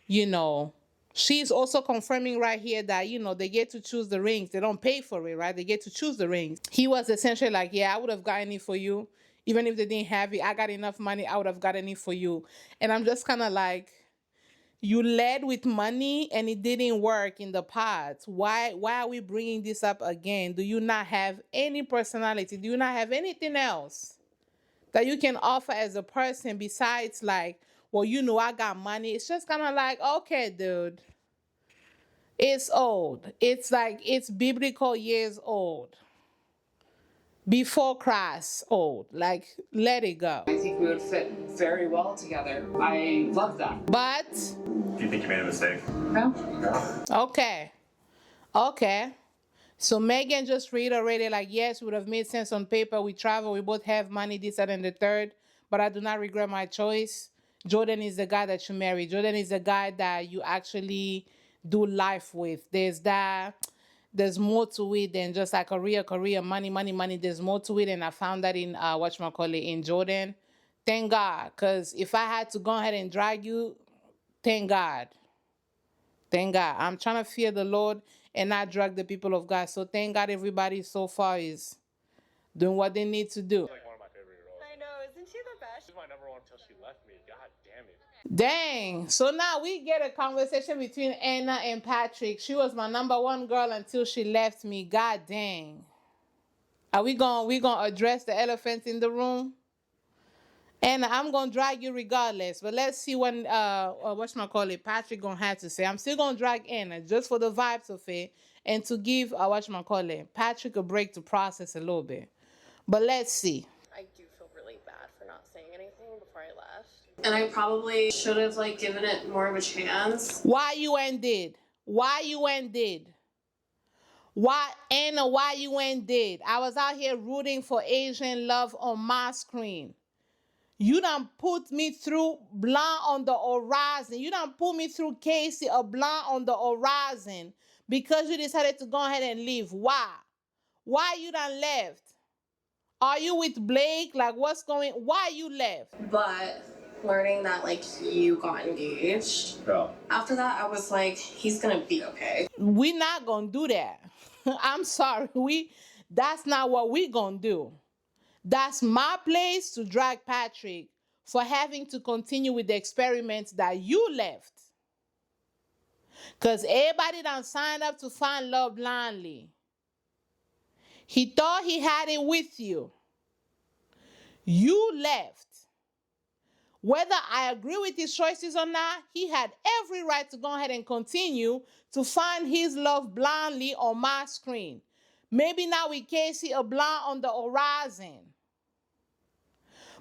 Speaker 1: you know, she's also confirming right here that, you know, they get to choose the rings. They don't pay for it, right? They get to choose the rings. He was essentially like, yeah, I would have gotten it for you. Even if they didn't have it, I got enough money, I would have gotten it for you. And I'm just kind of like, you led with money and it didn't work in the past. Why are we bringing this up again? Do you not have any personality? Do you not have anything else that you can offer as a person besides like, well, you know, I got money? It's just kind of like, okay, dude, it's old. It's like, it's biblical years old. Before Christ old. Like, let it go.
Speaker 5: I think we would fit very well together. I love that.
Speaker 1: But
Speaker 8: Do you think you made a mistake?
Speaker 5: No?
Speaker 8: No.
Speaker 1: okay. Okay. So Megan just reiterated, like, yes, it would have made sense on paper. We travel, we both have money, this, that, and the third, but I do not regret my choice. Jordan is the guy that you marry. Jordan is the guy that you actually do life with. There's more to it than just like career, money. There's more to it, and I found that in whatchamacallit, in Jordan. Thank God, because if I had to go ahead and drag you, thank God. Thank God. I'm trying to fear the Lord and not drag the people of God. So thank God everybody so far is doing what they need to do.
Speaker 8: Like one of my favorite girls.
Speaker 7: I know, isn't she the best?
Speaker 8: She's my number one until she left me. God damn it.
Speaker 1: Dang. So now we get a conversation between Anna and Patrick. She was my number one girl until she left me. God dang. Are we gonna address the elephant in the room? And I'm gonna drag you regardless, but let's see when whatchamacallit, Patrick gonna have to say. I'm still gonna drag Anna just for the vibes of it and to give whatchamacallit, Patrick a break to process a little bit. But let's see.
Speaker 7: I do feel really bad for not saying anything before I left.
Speaker 9: And I probably should have like given it more of a chance.
Speaker 1: Why you ended? Why Anna, why you ended? I was out here rooting for Asian love on my screen. You done put me through Blonde on the Horizon. You done put me through Casey, a Blonde on the Horizon, because you decided to go ahead and leave. Why? Why you done left? Are you with Blake? Like, why you left?
Speaker 9: But learning that like you got engaged.
Speaker 8: Bro.
Speaker 9: After that, I was like, he's gonna be okay.
Speaker 1: We not gonna do that. I'm sorry. That's not what we gonna do. That's my place to drag Patrick for having to continue with the experiments that you left. Because everybody done signed up to find love blindly. He thought he had it with you. You left. Whether I agree with his choices or not, he had every right to go ahead and continue to find his love blindly on my screen. Maybe now we can't see a blonde on the horizon.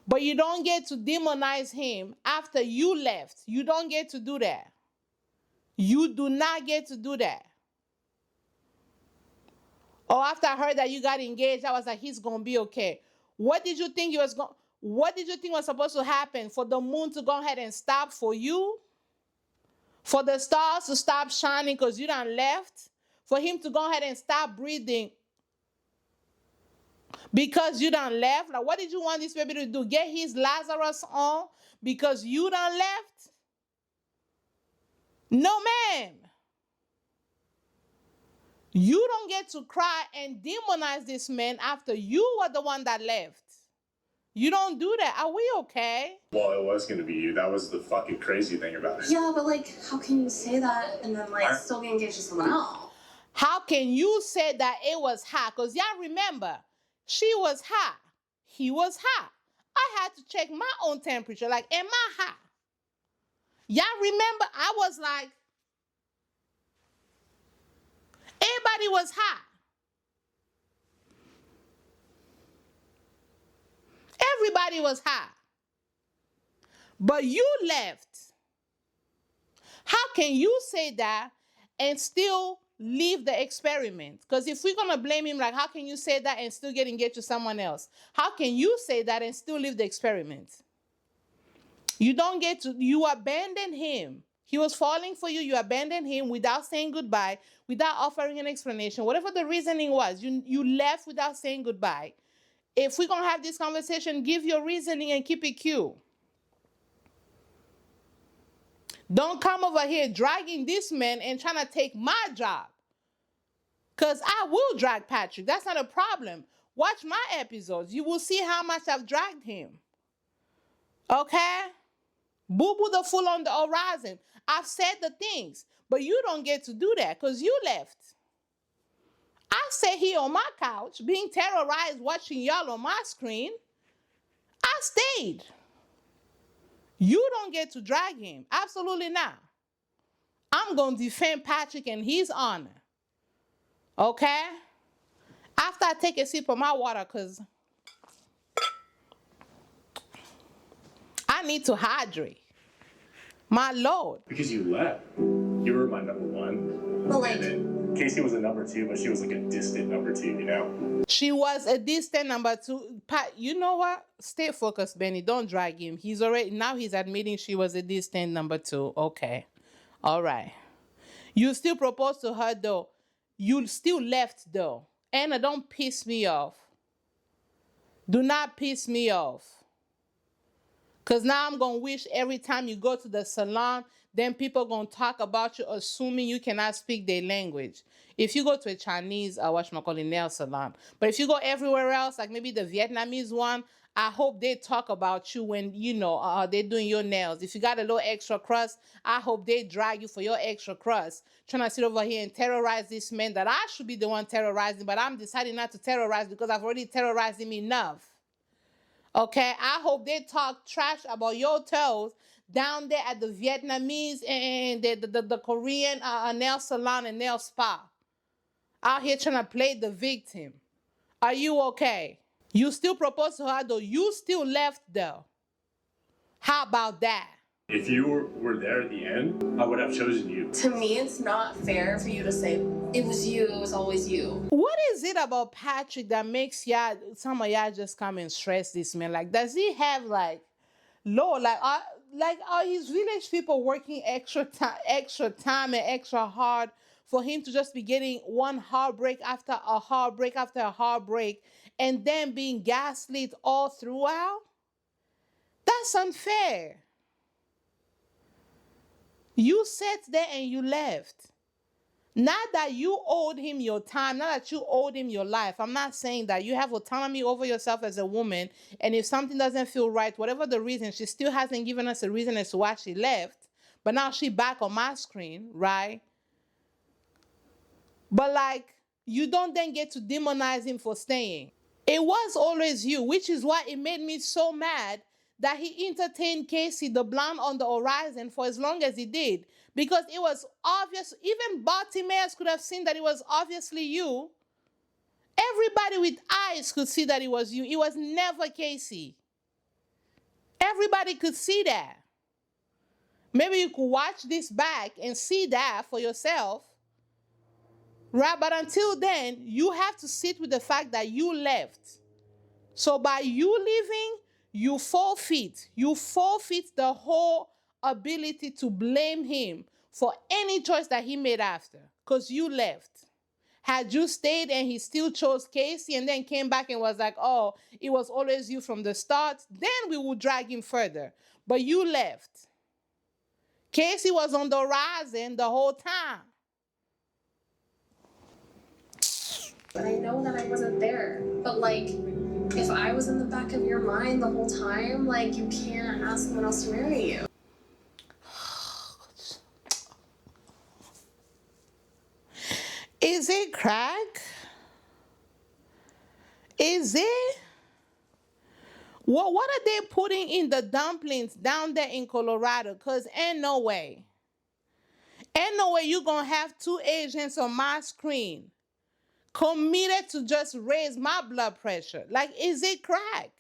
Speaker 1: But you don't get to demonize him after you left. You don't get to do that. You do not get to do that. Or after I heard that you got engaged, I was like, he's gonna be okay. What did you think was supposed to happen? For the moon to go ahead and stop for you? For the stars to stop shining because you done left? For him to go ahead and stop breathing because you done left? Like, what did you want this baby to do? Get his Lazarus on because you done left? No, ma'am. You don't get to cry and demonize this man after you were the one that left. You don't do that. Are we okay?
Speaker 8: Well, it was gonna be you. That was the fucking crazy thing about it.
Speaker 9: Yeah, but like, how can you say that and then like still get engaged to someone else?
Speaker 1: How can you say that it was hot? Because y'all remember, she was hot. He was hot. I had to check my own temperature. Like, am I hot? Y'all remember, I was like, everybody was hot. Everybody was hot. But you left. How can you say that and still leave the experiment? Because if we're going to blame him, like, how can you say that and still get engaged to someone else? How can you say that and still leave the experiment? You don't get to, you abandoned him. He was falling for you. You abandoned him without saying goodbye, without offering an explanation. Whatever the reasoning was, you left without saying goodbye. If we're going to have this conversation, give your reasoning and keep it cute. Don't come over here dragging this man and trying to take my job. Because I will drag Patrick. That's not a problem. Watch my episodes. You will see how much I've dragged him. Okay? Boo Boo the fool on the horizon. I've said the things, but you don't get to do that because you left. I sat here on my couch being terrorized watching y'all on my screen. I stayed. You don't get to drag him. Absolutely not. I'm going to defend Patrick and his honor. Okay? After I take a sip of my water because I need to hydrate. My Lord.
Speaker 8: Because you left. You were my number one.
Speaker 4: But like,
Speaker 8: And then Casey was a number two, but she was like a distant number two, you know?
Speaker 1: She was a distant number two. Pat, you know what? Stay focused, Benny. Don't drag him. He's admitting she was a distant number two. Okay. All right. You still proposed to her though. You still left though. Anna, don't piss me off. Do not piss me off. Because now I'm going to wish every time you go to the salon, then people going to talk about you, assuming you cannot speak their language. If you go to a Chinese, nail salon. But if you go everywhere else, like maybe the Vietnamese one, I hope they talk about you when, they're doing your nails. If you got a little extra crust, I hope they drag you for your extra crust. Trying to sit over here and terrorize this man that I should be the one terrorizing, but I'm deciding not to terrorize because I've already terrorized him enough. Okay, I hope they talk trash about your toes down there at the Vietnamese and the Korean nail salon and nail spa. Out here trying to play the victim. Are you okay? You still proposed to her though. You still left though. How about that?
Speaker 8: If you were there at the end, I would have chosen you.
Speaker 3: To me, it's not fair for you to say, it was you, it was always you.
Speaker 1: What is it about Patrick that makes some of y'all just come and stress this man? Like, does he have are his village people working extra time and extra hard for him to just be getting one heartbreak after a heartbreak after a heartbreak and then being gaslit all throughout? That's unfair. You sat there and you left. Not that you owed him your time, not that you owed him your life. I'm not saying that. You have autonomy over yourself as a woman, and if something doesn't feel right, whatever the reason, she still hasn't given us a reason as to why she left, but now she back on my screen, right? But you don't then get to demonize him for staying. It was always you, which is why it made me so mad that he entertained Casey, the blonde on the horizon, for as long as he did. Because it was obvious, even Bartimaeus could have seen that it was obviously you. Everybody with eyes could see that it was you. It was never Casey. Everybody could see that. Maybe you could watch this back and see that for yourself. Right? But until then, you have to sit with the fact that you left. So by you leaving, you forfeit the whole ability to blame him for any choice that he made after, because you left. Had you stayed and he still chose Casey and then came back and was like, oh, it was always you from the start, then we would drag him further. But you left. Casey was on the horizon the whole time.
Speaker 9: But I know that I wasn't there. But if I was in the back of your mind the whole time, you can't ask someone else to marry you.
Speaker 1: Is it crack? Is it? Well, what are they putting in the dumplings down there in Colorado? Because ain't no way. Ain't no way you're going to have two Asians on my screen committed to just raise my blood pressure. Is it crack?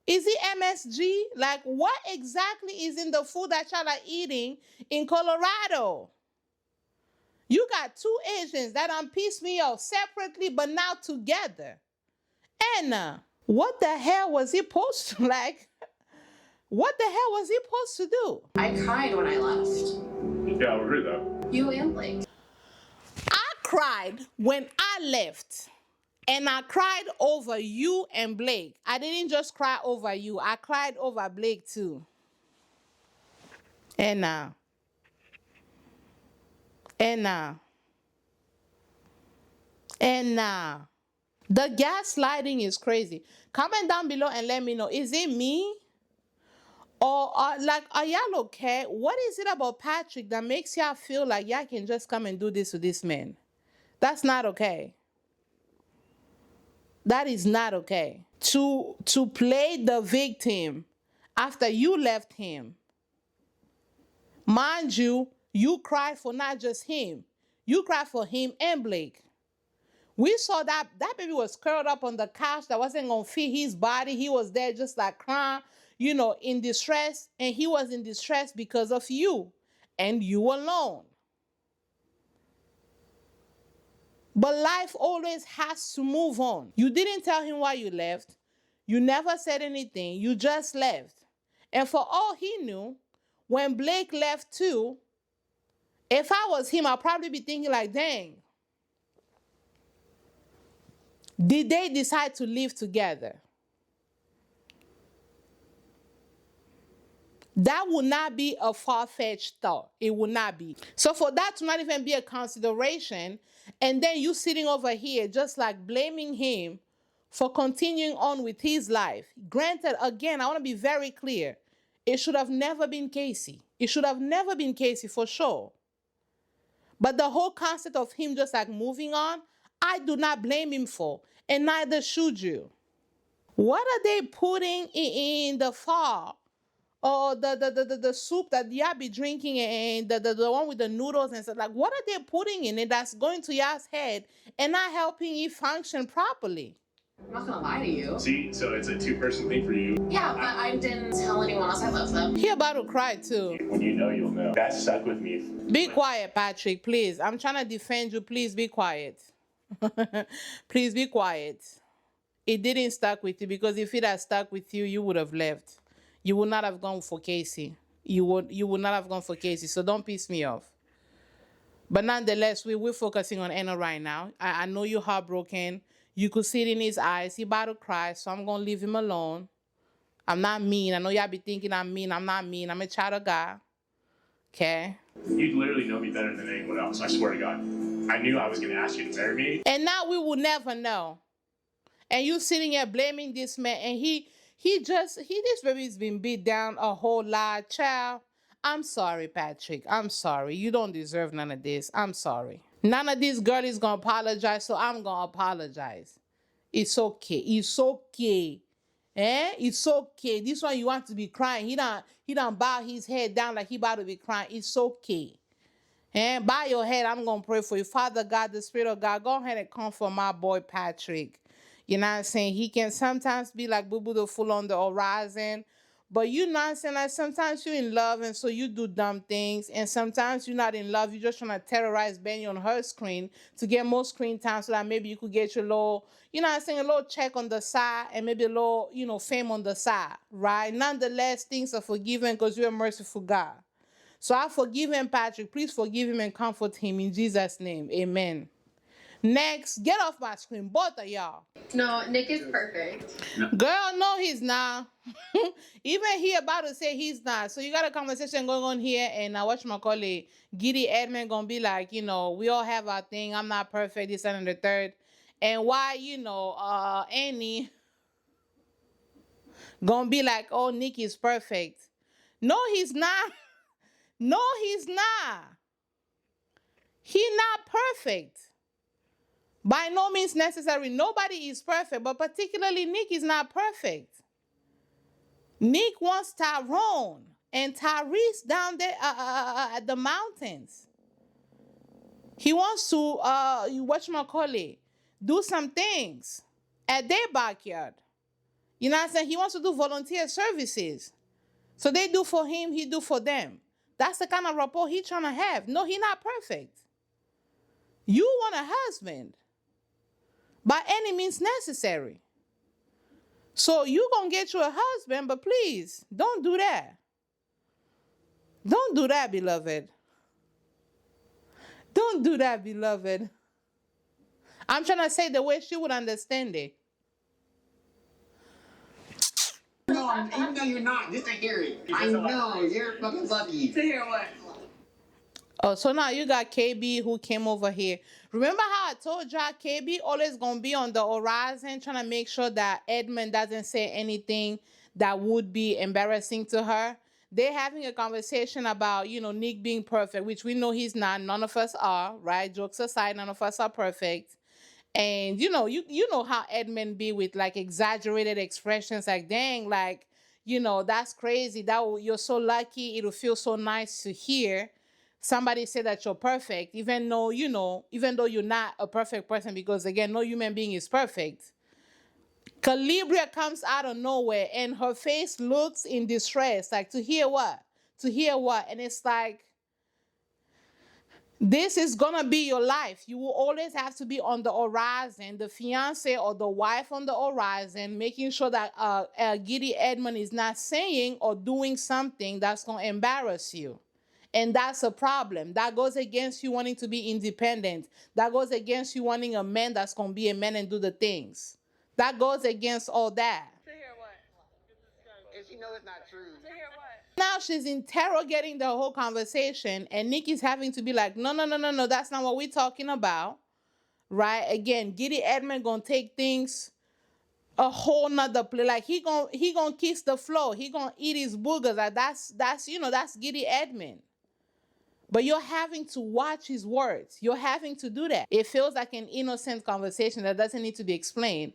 Speaker 1: Is it MSG? What exactly is in the food that y'all are eating in Colorado? You got two Asians that piss me off separately, but now together. Anna, what the hell was he supposed to What the hell was he supposed to do?
Speaker 9: I cried when I left.
Speaker 8: Yeah, I heard that.
Speaker 9: You and Blake.
Speaker 1: I cried when I left. And I cried over you and Blake. I didn't just cry over you. I cried over Blake too. And And the gaslighting is crazy. Comment down below and let me know. Is it me? Or like, are y'all okay? What is it about Patrick that makes y'all feel like y'all can just come and do this to this man? That's not okay. That is not okay. To play the victim after you left him. Mind you, you cried for not just him. You cried for him and Blake. We saw that baby was curled up on the couch that wasn't gonna fit his body. He was there just like crying, in distress. And he was in distress because of you and you alone. But life always has to move on. You didn't tell him why you left. You never said anything. You just left. And for all he knew, when Blake left too, if I was him, I'd probably be thinking like, dang, did they decide to live together? That would not be a far-fetched thought. It would not be. So for that to not even be a consideration, and then you sitting over here just like blaming him for continuing on with his life. Granted, again, I want to be very clear. It should have never been Casey. It should have never been Casey for sure. But the whole concept of him just like moving on, I do not blame him for, and neither should you. What are they putting in the fall? Or the soup that y'all be drinking, and the one with the noodles and stuff. Like, what are they putting in it that's going to y'all's head and not helping it function properly?
Speaker 9: I'm not gonna lie to you.
Speaker 8: See, so it's a two-person thing for you.
Speaker 9: Yeah, but I didn't tell anyone else I love them.
Speaker 1: He about to cry too.
Speaker 8: When you know, you'll know. That stuck with me.
Speaker 1: Be quiet, Patrick, please. I'm trying to defend you. Please be quiet. Please be quiet. It didn't stuck with you, because if it had stuck with you, you would have left. You would not have gone for Casey. You would not have gone for Casey. So don't piss me off. But nonetheless, we're focusing on Anna right now. I know you're heartbroken. You could see it in his eyes. He about to cry, so I'm going to leave him alone. I'm not mean. I know y'all be thinking I'm mean. I'm not mean. I'm a child of God. Okay?
Speaker 8: You literally know me better than anyone else. I swear to God. I knew I was going to ask you to marry me.
Speaker 1: And now we will never know. And you sitting here blaming this man, and this baby's been beat down a whole lot. Child, I'm sorry, Patrick. I'm sorry. You don't deserve none of this. I'm sorry. None of this girl is going to apologize, so I'm going to apologize. It's okay. It's okay. It's okay. This one you want to be crying. He done bow his head down like he about to be crying. It's okay. Bow your head. I'm going to pray for you. Father God, the Spirit of God, go ahead and comfort my boy, Patrick. You know what I'm saying? He can sometimes be like Boo Boo the Fool on the horizon. But you know what I'm saying? Like sometimes you're in love and so you do dumb things. And sometimes you're not in love. You're just trying to terrorize Benny on her screen to get more screen time so that maybe you could get your little, you know what I'm saying, a little check on the side and maybe a little, fame on the side, right? Nonetheless, things are forgiven because you're a merciful God. So I forgive him, Patrick. Please forgive him and comfort him in Jesus' name. Amen. Next, get off my screen, both of y'all.
Speaker 9: No, Nick is perfect.
Speaker 1: Girl, no, he's not. Even he about to say he's not. So you got a conversation going on here, and whatchamacallit, Giddy Edmond gonna be like, we all have our thing. I'm not perfect, this and the third. And why, Annie gonna be like, oh, Nick is perfect. No, he's not. No, he's not. He's not perfect. By no means necessary. Nobody is perfect, but particularly Nick is not perfect. Nick wants Tyrone and Tyrese down there at the mountains. He wants to, do some things at their backyard. You know what I'm saying? He wants to do volunteer services. So they do for him, he do for them. That's the kind of rapport he's trying to have. No, he's not perfect. You want a husband. By any means necessary. So you gonna get you a husband, but please, don't do that. Don't do that, beloved. Don't do that, beloved. I'm trying to say the way she would understand it.
Speaker 10: No, even though you're not, just to hear it. I know, you're fucking lucky.
Speaker 5: To hear what?
Speaker 1: Oh, so now you got KB who came over here. Remember how I told y'all KB always gonna be on the horizon trying to make sure that Edmund doesn't say anything that would be embarrassing to her? They're having a conversation about, Nick being perfect, which we know he's not. None of us are, right? Jokes aside, none of us are perfect. And you know how Edmund be with like exaggerated expressions, like dang, like that's crazy. You're so lucky. It'll feel so nice to hear somebody say that you're perfect, even though you're not a perfect person, because again, no human being is perfect. Calibria comes out of nowhere and her face looks in distress, like to hear what? To hear what? And it's like, this is gonna be your life. You will always have to be on the horizon, the fiance or the wife on the horizon, making sure that Giddy Edmond is not saying or doing something that's gonna embarrass you. And that's a problem. That goes against you wanting to be independent. That goes against you wanting a man that's gonna be a man and do the things. That goes against all that.
Speaker 10: To hear what? And she know it's not true. To hear what?
Speaker 1: Now she's interrogating the whole conversation, and Nikki's having to be like, no, no, no, no, no, that's not what we're talking about. Right? Again, Giddy Edmond gonna take things a whole nother play. Like he gonna kiss the floor. He gonna eat his boogers. Like that's Giddy Edmond. But you're having to watch his words. You're having to do that. It feels like an innocent conversation that doesn't need to be explained.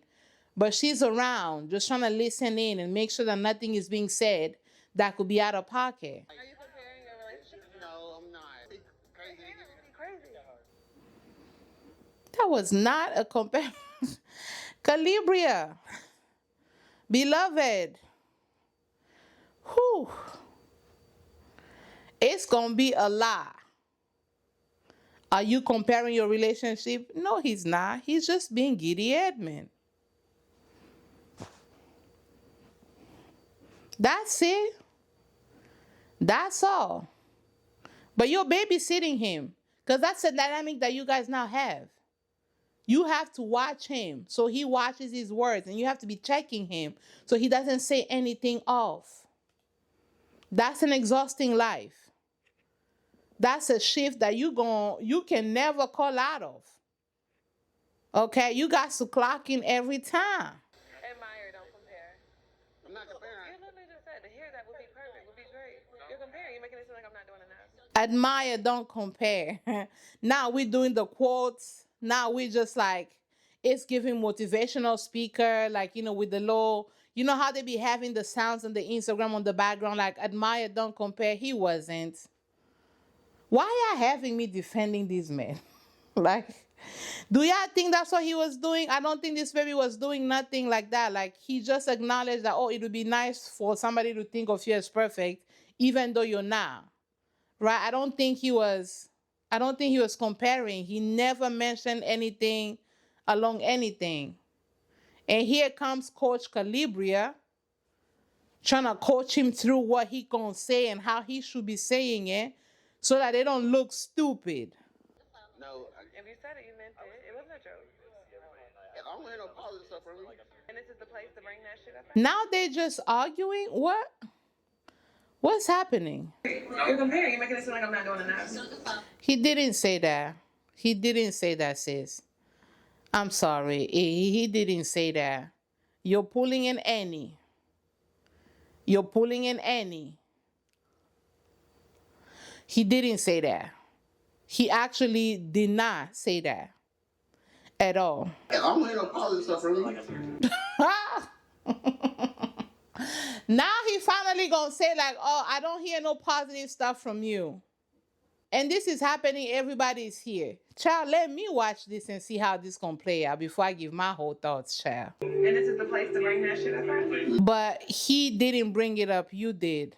Speaker 1: But she's around, just trying to listen in and make sure that nothing is being said that could be out of pocket.
Speaker 10: Are you comparing your relationship? No, I'm not. Crazy. Crazy.
Speaker 1: That was not a comparison. Calibria, beloved, whew, it's gonna be a lie. Are you comparing your relationship? No, he's not. He's just being Giddy Edmond. That's it. That's all. But you're babysitting him, because that's the dynamic that you guys now have. You have to watch him so he watches his words, and you have to be checking him so he doesn't say anything off. That's an exhausting life. That's a shift that you can never call out of. Okay, you got to clock in every time.
Speaker 10: Admire, don't compare. I'm not comparing. You literally just said to hear that would be perfect, would be great. You're comparing. You're making it seem like I'm not doing enough.
Speaker 1: Admire, don't compare. Now we're doing the quotes. Now we just like, it's giving motivational speaker, like, with the low, how they be having the sounds on the Instagram on the background, like admire, don't compare. He wasn't. Why y'all having me defending these men? Like, do y'all think that's what he was doing? I don't think this baby was doing nothing like that. Like, he just acknowledged that, it would be nice for somebody to think of you as perfect, even though you're not. Right? I don't think he was comparing. He never mentioned anything along anything. And here comes Coach Calibria trying to coach him through what he gonna say and how he should be saying it so that they don't look stupid.
Speaker 10: No. If you said it, you meant it. It wasn't a joke. I don't hear no positive stuff from you. And this is the place to bring that shit up.
Speaker 1: Now they're just arguing? What? What's happening?
Speaker 10: You're comparing. You're making it seem like I'm not doing enough.
Speaker 1: He didn't say that. He didn't say that, sis. I'm sorry. He didn't say that. You're pulling an Annie. You're pulling an Annie. He didn't say that. He actually did not say that at all.
Speaker 10: I don't hear no positive stuff from you.
Speaker 1: Now he finally gonna say like, I don't hear no positive stuff from you. And this is happening, everybody's here. Child, let me watch this and see how this gonna play out before I give my whole thoughts, child.
Speaker 10: And this is the place to bring that shit up.
Speaker 1: But he didn't bring it up, you did.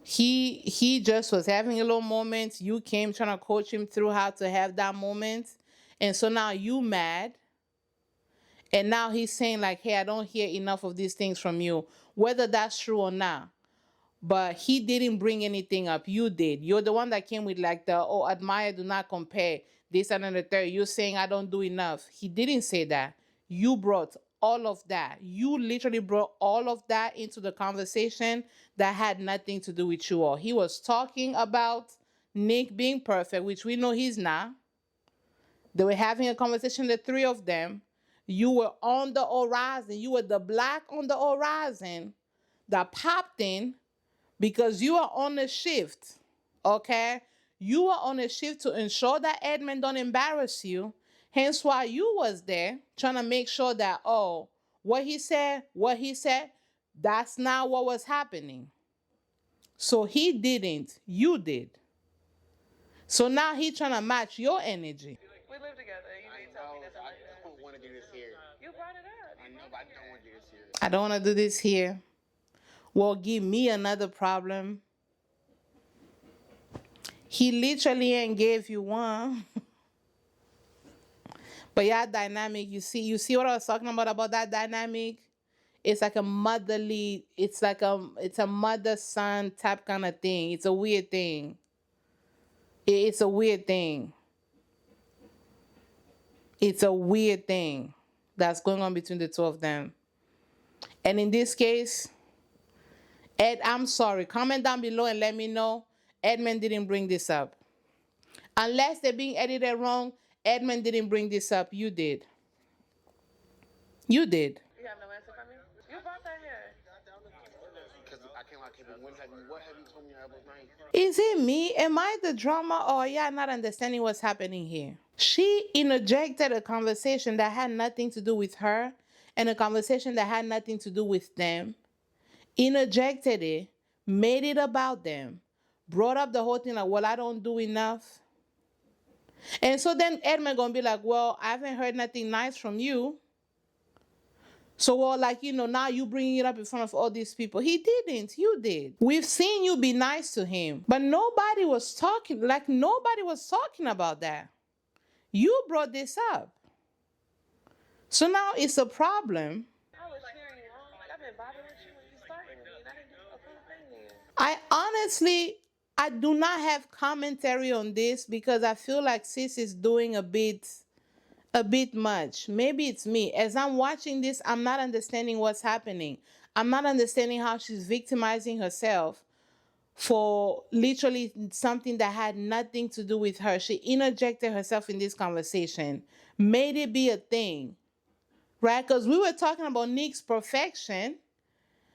Speaker 1: He just was having a little moment. You came trying to coach him through how to have that moment. And so now you mad. And now he's saying like, hey, I don't hear enough of these things from you, whether that's true or not. But he didn't bring anything up. You did. You're the one that came with like admire, do not compare, this and the third. You're saying I don't do enough. He didn't say that. You brought all of that. You literally brought all of that into the conversation that had nothing to do with you all. He was talking about Nick being perfect, which we know he's not. They were having a conversation, the three of them. You were on the horizon. You were the black on the horizon that popped in because you are on a shift, okay? You are on a shift to ensure that Edmund don't embarrass you. Hence why you was there trying to make sure that, oh, what he said, that's not what was happening. So he didn't, you did. So now he trying to match your energy.
Speaker 10: We live together. You need to tell me this.
Speaker 11: I don't want to do this here.
Speaker 10: You brought it up.
Speaker 11: I know, but I don't want to do this here.
Speaker 1: I don't want to do this here. Well, give me another problem. He literally ain't gave you one. But yeah, dynamic, you see what I was talking about that dynamic? It's like a motherly, it's a mother-son type kind of thing. It's a weird thing. It's a weird thing. It's a weird thing that's going on between the two of them. And in this case, Ed, I'm sorry. Comment down below and let me know Edmund didn't bring this up. Unless they're being edited wrong, Edmund didn't bring this up. You did. You did.
Speaker 10: You have no answer for me? You brought that here.
Speaker 11: Because I can't lie to you, but what have you told me I was nice?
Speaker 1: Is it me? Am I the drama or y'all not understanding what's happening here? She interjected a conversation that had nothing to do with her and a conversation that had nothing to do with them. Interjected it, made it about them, brought up the whole thing like, well, I don't do enough. And so then Edmund gonna be like, well, I haven't heard nothing nice from you. So, well, like, now you bringing it up in front of all these people. He didn't. You did. We've seen you be nice to him. But nobody was talking about that. You brought this up. So now it's a problem.
Speaker 10: I was cheering you on. Like, I've been bothering you when you started with me, and I didn't do a cool thing then.
Speaker 1: I honestly, I do not have commentary on this because I feel like sis is doing a bit much. Maybe it's me. As I'm watching this, I'm not understanding what's happening. I'm not understanding how she's victimizing herself for literally something that had nothing to do with her. She interjected herself in this conversation, made it be a thing, right? Because we were talking about Nick's perfection.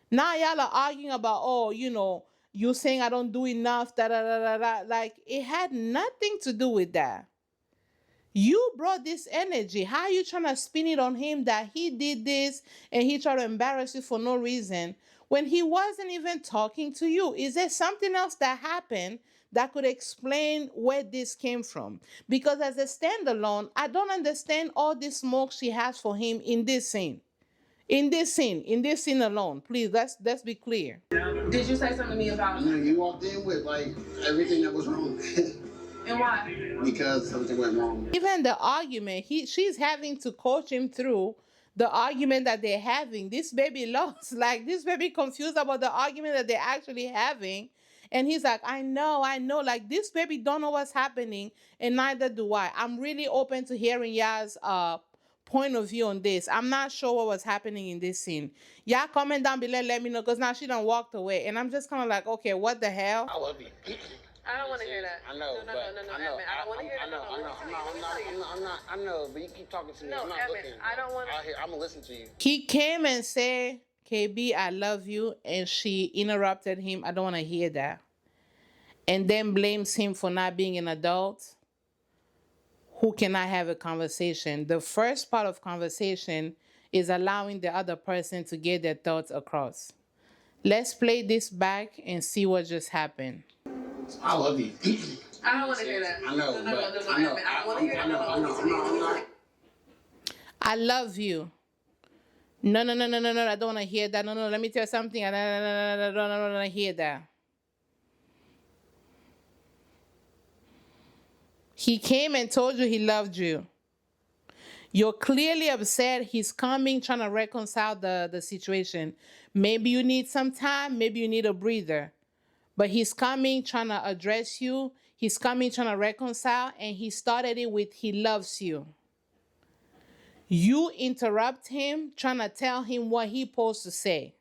Speaker 1: Now y'all are arguing about, oh, you saying I don't do enough, da da da da da. Like, it had nothing to do with that. You brought this energy. How are you trying to spin it on him that he did this and he tried to embarrass you for no reason when he wasn't even talking to you? Is there something else that happened that could explain where this came from? Because as a standalone, I don't understand all this smoke she has for him in this scene. In this scene alone. Please, let's be clear.
Speaker 5: Did you say something to me about
Speaker 11: You walked in with like everything that was wrong.
Speaker 5: and why?
Speaker 11: Because something went wrong.
Speaker 1: Even the argument, she's having to coach him through the argument that they're having. This baby lost. Like, this baby confused about the argument that they're actually having. And he's like, I know. Like, this baby don't know what's happening, and neither do I. I'm really open to hearing y'all's point of view on this. I'm not sure what was happening in this scene. Y'all comment down below, let me know, because now she done walked away. And I'm just kind of like, okay, what the hell?
Speaker 11: I love you.
Speaker 10: I don't want to hear that.
Speaker 11: I know,
Speaker 10: No, Edmund. I don't want to hear that.
Speaker 11: I know, but you keep talking to me.
Speaker 10: No,
Speaker 11: I'm not
Speaker 10: Edmund,
Speaker 11: looking.
Speaker 10: I don't want to.
Speaker 11: I'm gonna listen to you.
Speaker 1: He came and said, KB, I love you. And she interrupted him. I don't want to hear that. And then blames him for not being an adult who cannot have a conversation. The first part of conversation is allowing the other person to get their thoughts across. Let's play this back and see what just happened.
Speaker 11: I love you.
Speaker 10: I don't want to hear that.
Speaker 11: I know,
Speaker 10: Edmund. I don't want to hear that.
Speaker 11: I'm not.
Speaker 1: I love you. No, I don't want to hear that. No, let me tell you something. I don't want to hear that. He came and told you he loved you. You're clearly upset. He's coming, trying to reconcile the situation. Maybe you need some time. Maybe you need a breather. But he's coming, trying to address you. He's coming, trying to reconcile. And he started it with, he loves you. You interrupt him, trying to tell him what he's supposed to say.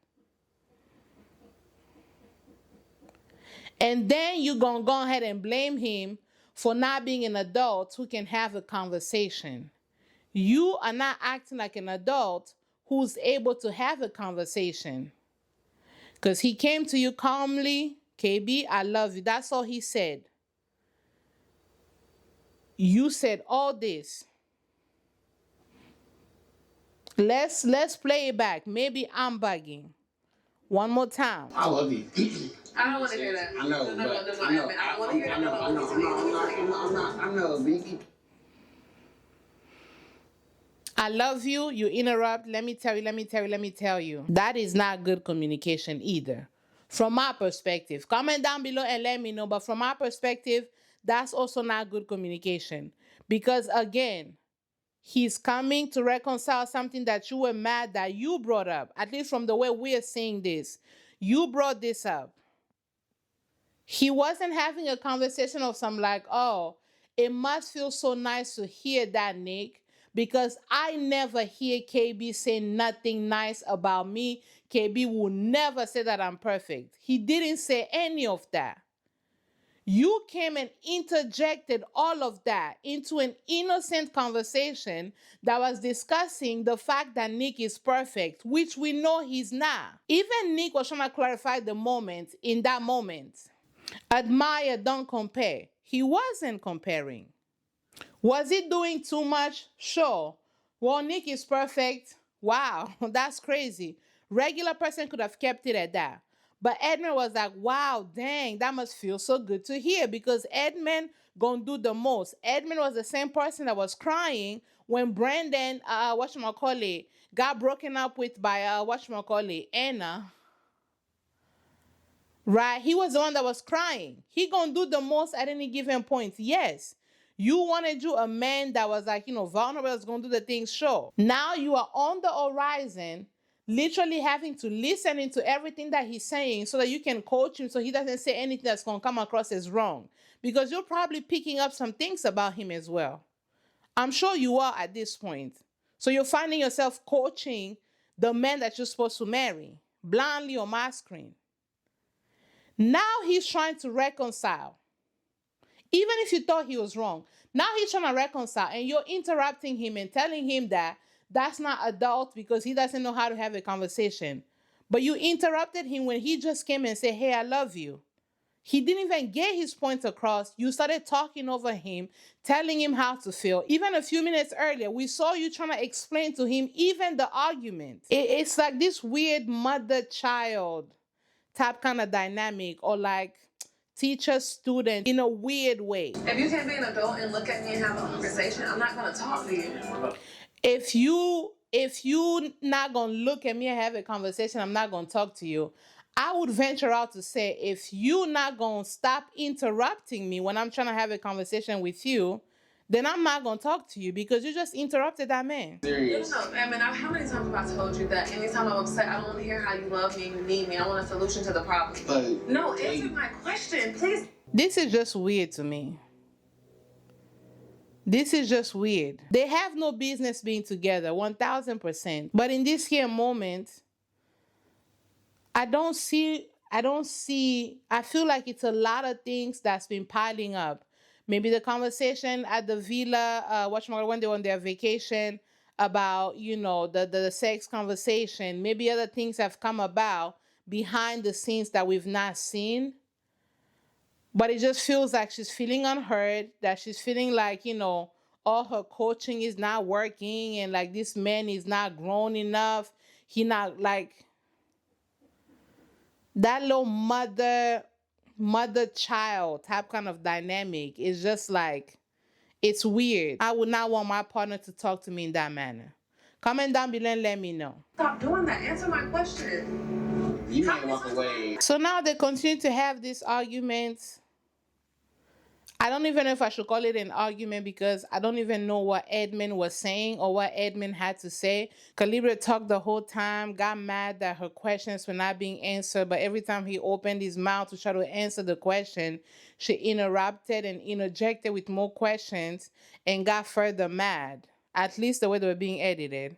Speaker 1: And then you're going to go ahead and blame him for not being an adult who can have a conversation. You are not acting like an adult who's able to have a conversation. Because he came to you calmly, KB, I love you. That's all he said. You said all this. Let's play it back. Maybe I'm bugging. One more time.
Speaker 11: I love you.
Speaker 10: I don't want to hear that.
Speaker 11: I know,
Speaker 10: No,
Speaker 11: but I know.
Speaker 10: I don't want to hear that.
Speaker 11: I know, Vicky.
Speaker 1: I love you. You interrupt. Let me tell you. That is not good communication either. From my perspective. Comment down below and let me know. But from my perspective, that's also not good communication. Because again, he's coming to reconcile something that you were mad that you brought up. At least from the way we're seeing this. You brought this up. He wasn't having a conversation of some like, oh, it must feel so nice to hear that, Nick, because I never hear KB say nothing nice about me. KB will never say that I'm perfect. He didn't say any of that. You came and interjected all of that into an innocent conversation that was discussing the fact that Nick is perfect, which we know he's not. Even Nick was trying to clarify the moment in that moment. Admire, don't compare. He wasn't comparing. Was he doing too much? Sure. Well, Nick is perfect. Wow, that's crazy. Regular person could have kept it at that. But Edmund was like, wow, dang, that must feel so good to hear because Edmund gonna do the most. Edmund was the same person that was crying when Brandon, got broken up with by, Anna. Right? He was the one that was crying. He gonna do the most at any given point. Yes. You wanted you a man that was like, vulnerable, was gonna do the things, sure. Now you are on the horizon, literally having to listen into everything that he's saying so that you can coach him so he doesn't say anything that's gonna come across as wrong. Because you're probably picking up some things about him as well. I'm sure you are at this point. So you're finding yourself coaching the man that you're supposed to marry, blindly on my screen. Now he's trying to reconcile. Even if you thought he was wrong, now he's trying to reconcile and you're interrupting him and telling him that that's not adult because he doesn't know how to have a conversation. But you interrupted him when he just came and said, hey, I love you. He didn't even get his point across. You started talking over him, telling him how to feel. Even a few minutes earlier, we saw you trying to explain to him even the argument. It's like this weird mother-child type kind of dynamic or like teacher student in a weird way.
Speaker 10: If you can't be an adult and look at me and have a conversation, I'm not gonna talk to you.
Speaker 1: If you not gonna look at me and have a conversation, I'm not gonna talk to you. I would venture out to say if you not gonna stop interrupting me when I'm trying to have a conversation with you, then I'm not gonna talk to you because you just interrupted that man.
Speaker 11: Serious.
Speaker 10: No, I mean, how many times have I told you that anytime I'm upset, I don't want to hear how you love me and you need me. I want a solution to the problem.
Speaker 11: But
Speaker 10: No, answer my question, please.
Speaker 1: This is just weird to me. This is just weird. They have no business being together, 1000%. But in this here moment, I feel like it's a lot of things that's been piling up. Maybe the conversation at the villa, when they were on their vacation about, the sex conversation. Maybe other things have come about behind the scenes that we've not seen. But it just feels like she's feeling unheard, that she's feeling like, all her coaching is not working and like this man is not grown enough. He not like that little mother-child type kind of dynamic is just like, it's weird. I would not want my partner to talk to me in that manner. Comment down below and let me know.
Speaker 10: Stop doing that. Answer my question.
Speaker 11: You might walk away.
Speaker 1: So now they continue to have this argument. I don't even know if I should call it an argument because I don't even know what Edmund was saying or what Edmund had to say. Calibra talked the whole time, got mad that her questions were not being answered, but every time he opened his mouth to try to answer the question, she interrupted and interjected with more questions and got further mad, at least the way they were being edited.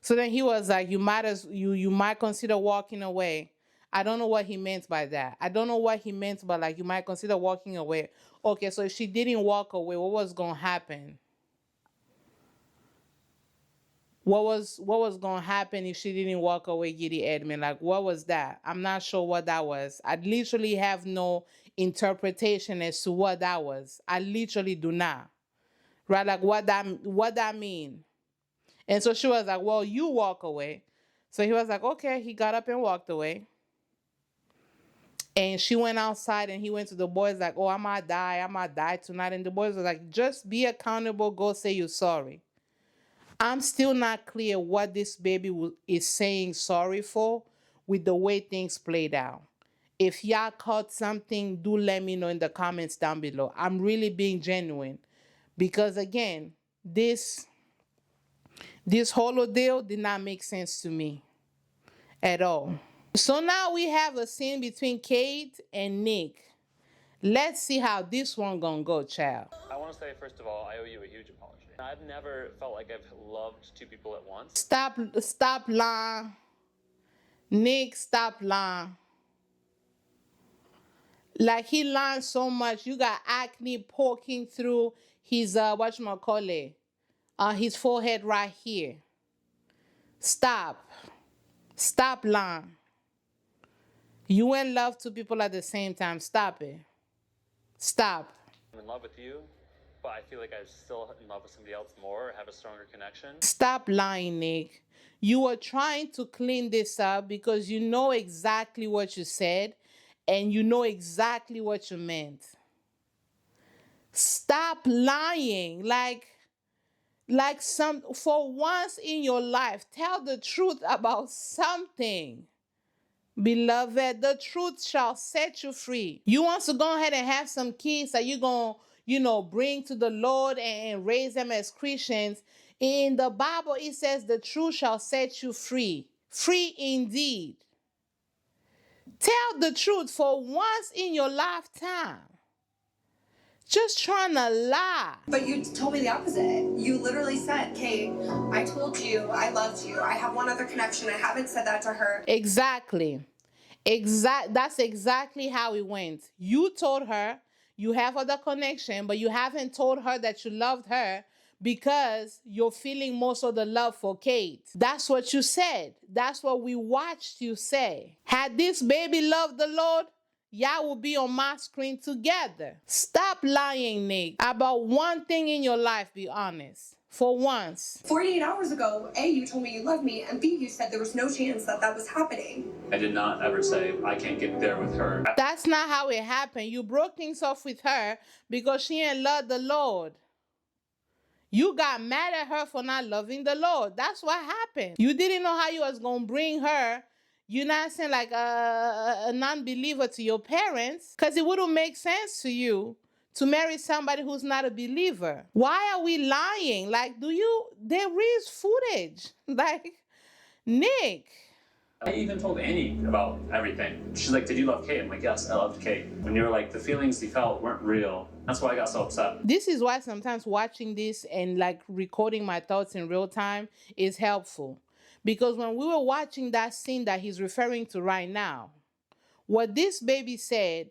Speaker 1: So then he was like, you might consider walking away. I don't know what he meant by that. I don't know what he meant by like you might consider walking away. Okay, so if she didn't walk away, what was gonna happen? What was gonna happen if she didn't walk away, Giddy Edmond? Like what was that? I'm not sure what that was. I literally have no interpretation as to what that was. I literally do not. Right? Like what that mean? And so she was like, well, you walk away. So he was like, okay. He got up and walked away. And she went outside and he went to the boys like, oh, I might die tonight. And the boys were like, just be accountable, go say you're sorry. I'm still not clear what this baby is saying sorry for with the way things played out. If y'all caught something, do let me know in the comments down below. I'm really being genuine because again, this whole ordeal did not make sense to me at all. So now we have a scene between Kate and Nick. Let's see how this one gonna go, child.
Speaker 12: I want to say, first of all, I owe you a huge apology. I've never felt like I've loved two people at once.
Speaker 1: Stop lying. Nick, stop lying. Like he lying so much. You got acne poking through his whatchamacallit, his forehead right here. Stop lying. You in love two people at the same time. Stop it. Stop.
Speaker 12: I'm in love with you, but I feel like I'm still in love with somebody else more, or have a stronger connection.
Speaker 1: Stop lying, Nick. You were trying to clean this up because you know exactly what you said and you know exactly what you meant. Stop lying. Like for once in your life, tell the truth about something. Beloved, the truth shall set you free. You want to go ahead and have some kids that you're going to, bring to the Lord and raise them as Christians. In the Bible, it says the truth shall set you free. Free indeed. Tell the truth for once in your lifetime. Just trying to lie.
Speaker 9: But you told me the opposite. You literally said, Kate, I told you I loved you. I have one other connection. I haven't said that to her.
Speaker 1: Exactly. That's exactly how it went. You told her you have other connection, but you haven't told her that you loved her because you're feeling most of the love for Kate. That's what you said. That's what we watched you say. Had this baby loved the Lord, y'all will be on my screen together. Stop lying, Nick. About one thing in your life, be honest. For once.
Speaker 9: 48 hours ago, A, you told me you loved me, and B, you said there was no chance that that was happening.
Speaker 12: I did not ever say I can't get there with her.
Speaker 1: That's not how it happened. You broke things off with her because she ain't loved the Lord. You got mad at her for not loving the Lord. That's what happened. You didn't know how you was going to bring her, you not saying like a non-believer to your parents, because it wouldn't make sense to you to marry somebody who's not a believer. Why are we lying? Like, there is footage. Like, Nick.
Speaker 12: I even told Annie about everything. She's like, did you love Kate? I'm like, yes, I loved Kate. When you were like, the feelings you felt weren't real. That's why I got so upset.
Speaker 1: This is why sometimes watching this and like recording my thoughts in real time is helpful. Because when we were watching that scene that he's referring to right now, what this baby said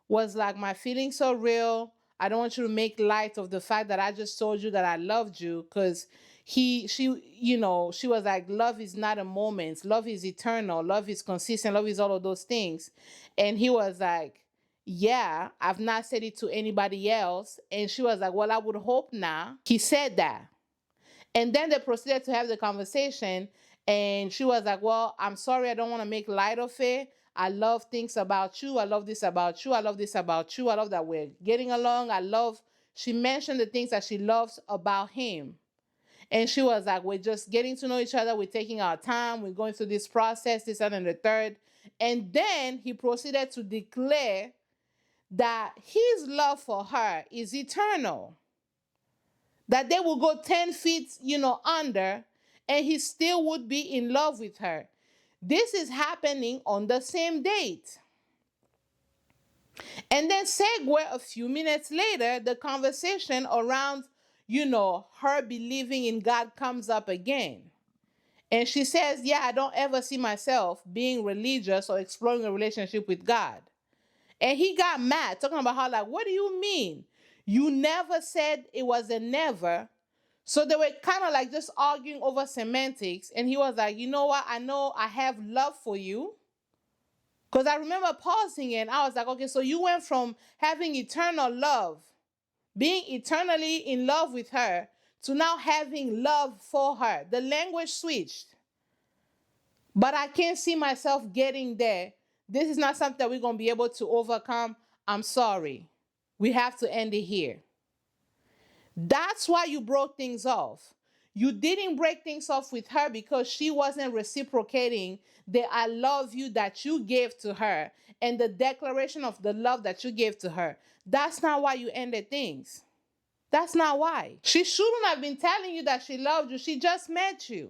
Speaker 1: was like, my feelings are real. I don't want you to make light of the fact that I just told you that I loved you, because she was like, love is not a moment. Love is eternal. Love is consistent. Love is all of those things. And he was like, yeah, I've not said it to anybody else. And she was like, well, I would hope not. He said that. And then they proceeded to have the conversation. And she was like, well, I'm sorry. I don't want to make light of it. I love things about you. I love this about you. I love this about you. I love that we're getting along. She mentioned the things that she loves about him. And she was like, we're just getting to know each other. We're taking our time. We're going through this process, this, and the third. And then he proceeded to declare that his love for her is eternal. That they will go 10 feet, under, and he still would be in love with her. This is happening on the same date. And then segue a few minutes later, the conversation around, her believing in God comes up again. And she says, yeah, I don't ever see myself being religious or exploring a relationship with God. And he got mad, talking about how, like, what do you mean? You never said it was a never. So they were kind of like just arguing over semantics. And he was like, you know what? I know I have love for you. Because I remember pausing and I was like, okay, so you went from having eternal love, being eternally in love with her, to now having love for her. The language switched. But I can't see myself getting there. This is not something that we're going to be able to overcome. I'm sorry. We have to end it here. That's why you broke things off. You didn't break things off with her because she wasn't reciprocating the I love you that you gave to her and the declaration of the love that you gave to her. That's not why you ended things. That's not why. She shouldn't have been telling you that she loved you. She just met you.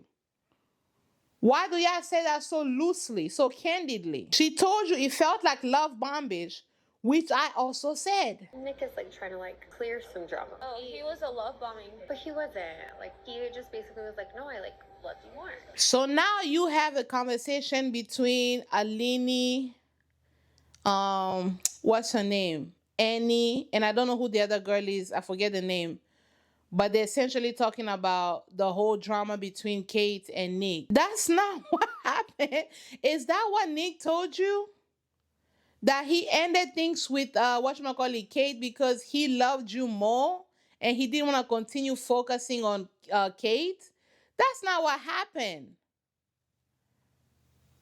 Speaker 1: Why do y'all say that so loosely, so candidly? She told you it felt like love bombage, which I also said.
Speaker 13: Nick is like trying to like clear some drama.
Speaker 4: Oh, he was a love bombing.
Speaker 13: But he wasn't. Like he just basically was like, no, I like love you more.
Speaker 1: So now you have a conversation between Alini, what's her name? Annie, and I don't know who the other girl is. I forget the name. But they're essentially talking about the whole drama between Kate and Nick. That's not what happened. Is that what Nick told you? That he ended things with Kate because he loved you more and he didn't want to continue focusing on Kate? That's not what happened.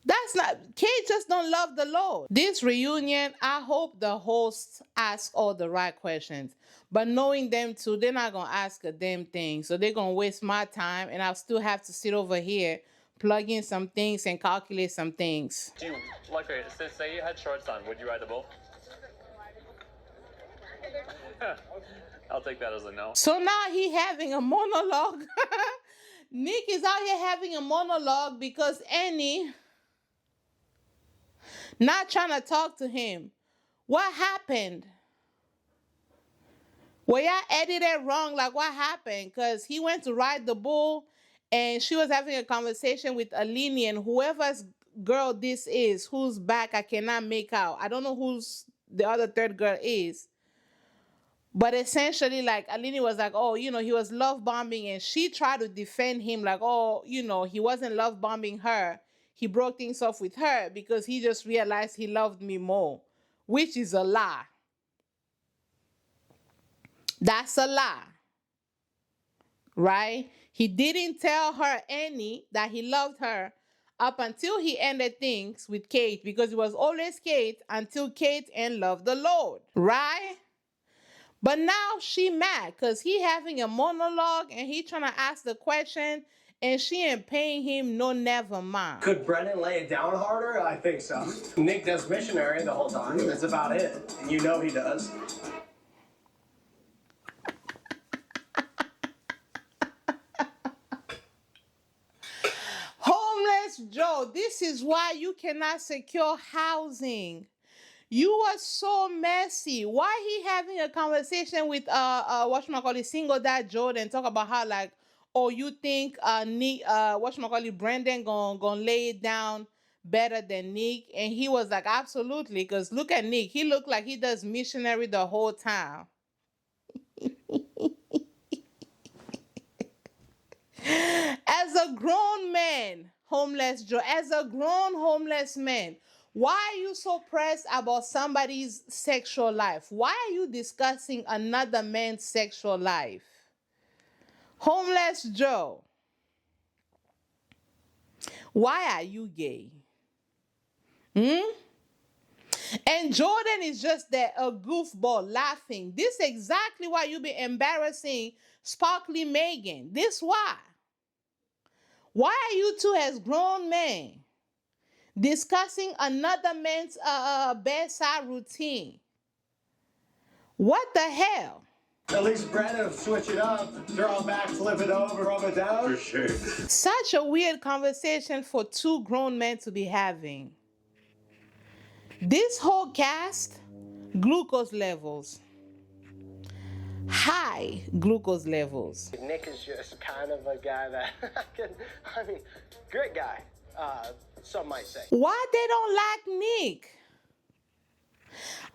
Speaker 1: That's not, Kate just don't love the Lord. This reunion, I hope the hosts ask all the right questions. But knowing them too, they're not going to ask a damn thing. So they're going to waste my time and I'll still have to sit over here, plug in some things and calculate some things.
Speaker 12: Do you, like, say you had shorts on, would you ride the bull? I'll take that as a no.
Speaker 1: So now he having a monologue. Nick is out here having a monologue because Annie not trying to talk to him. What happened? Well, y'all edited wrong. Like, what happened? Because he went to ride the bull and she was having a conversation with Alini and whoever's girl this is, who's back, I cannot make out. I don't know who's the other third girl is. But essentially, like, Alini was like, oh, you know, he was love bombing and she tried to defend him like, oh, you know, he wasn't love bombing her. He broke things off with her because he just realized he loved me more, which is a lie. That's a lie, right? He didn't tell her any that he loved her up until he ended things with Kate because it was always Kate until Kate and loved the Lord, right? But now she mad because he having a monologue and he trying to ask the question and she ain't paying him no never mind.
Speaker 14: Could Brennan lay it down harder? I think so. Nick does missionary the whole time. That's about it. And you know he does.
Speaker 1: Homeless Joe, this is why you cannot secure housing. You are so messy. Why he having a conversation with single dad Jordan, talk about how like, oh, you think Nick Brandon gonna lay it down better than Nick? And he was like, absolutely, because look at Nick. He looked like he does missionary the whole time. As a grown man, homeless Joe, as a grown homeless man, why are you so pressed about somebody's sexual life? Why are you discussing another man's sexual life? Homeless Joe, why are you gay? And Jordan is just there, a goofball, laughing. This is exactly why you be embarrassing Sparkly Megan. This why. Why are you two as grown men discussing another man's bedside routine? What the hell?
Speaker 14: At least Brennan will switch it up. Throw it back, flip it over, rub it down.
Speaker 12: For sure.
Speaker 1: Such a weird conversation for two grown men to be having. This whole cast, glucose levels. high glucose levels.
Speaker 14: Nick is just kind of a guy that I mean, great guy, some might say.
Speaker 1: Why they don't like Nick?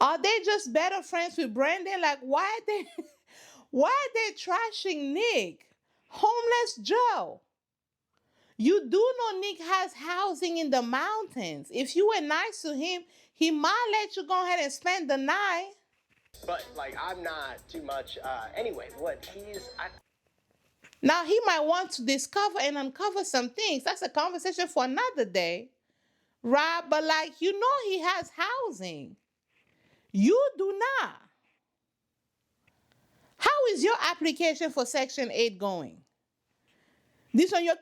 Speaker 1: Are they just better friends with Brandon? Like, why are they trashing Nick? Homeless Joe. You do know Nick has housing in the mountains. If you were nice to him, he might let you go ahead and spend the night.
Speaker 14: But like, I'm not too much. Anyway, what
Speaker 1: Now he might want to discover and uncover some things. That's a conversation for another day, right? But like, you know, he has housing. You do not. How is your application for Section 8 going? This on your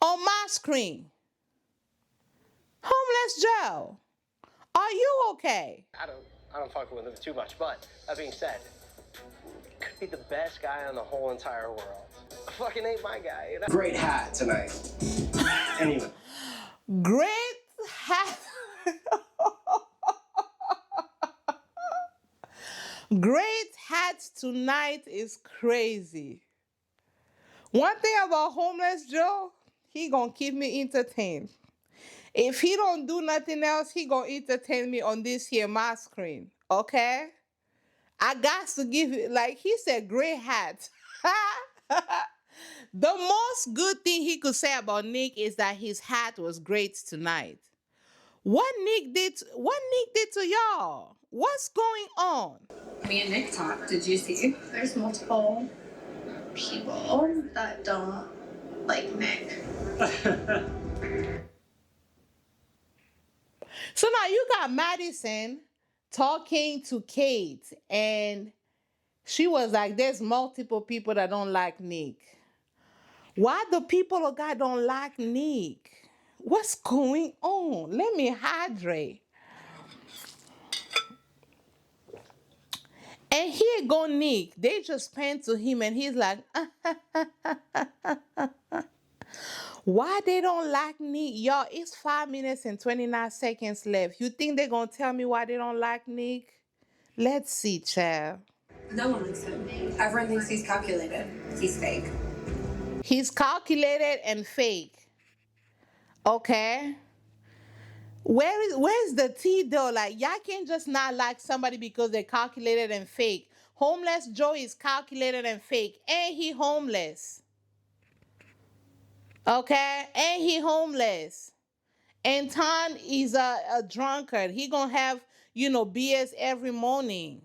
Speaker 1: on my screen. Homeless Joe, are you okay?
Speaker 14: I don't fuck with him too much. But that being said, could be the best guy in the whole entire world. I fucking ain't my guy. You know? Great hat tonight. Anyway.
Speaker 1: Great hat. Great hats tonight is crazy. One thing about Homeless Joe, he gonna keep me entertained. If he don't do nothing else, he gonna entertain me on this here my screen. Okay? I got to give it, like he said, great hat. The most good thing he could say about Nick is that his hat was great tonight. What Nick did to y'all? What's going on?
Speaker 9: Me and Nick talked. Did you see? There's multiple people that don't like Nick.
Speaker 1: So now you got Madison talking to Kate, and she was like, there's multiple people that don't like Nick. Why the people of God don't like Nick? What's going on? Let me hydrate. And here go Nick. They just pan to him and he's like, why they don't like Nick? Y'all, it's 5 minutes and 29 seconds left. You think they're going to tell me why they don't like Nick? Let's see, child.
Speaker 9: No one likes him. Everyone thinks he's calculated. He's fake.
Speaker 1: He's calculated and fake. Okay? Where's the tea though? Like, y'all can't just not like somebody because they're calculated and fake. Homeless Joe is calculated and fake. And he homeless. Okay? And he homeless. And Tan is a drunkard. He gonna have, BS every morning.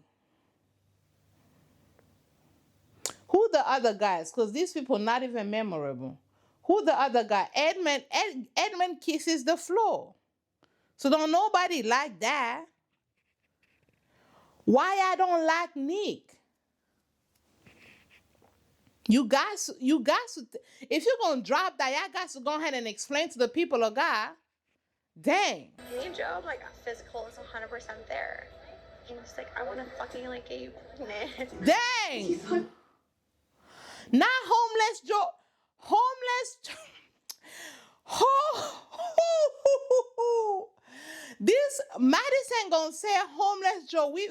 Speaker 1: Who the other guys? Because these people not even memorable. Who the other guy? Edmund kisses the floor. So don't nobody like that. Why I don't like Nick? You guys, if you're gonna drop that, y'all guys to go ahead and explain to the people of God. Dang.
Speaker 13: Me, Joe, like physical is 100% there. And it's like I want to fucking like get you pregnant.
Speaker 1: Dang. Not homeless Joe. This Madison gonna say homeless Joe. We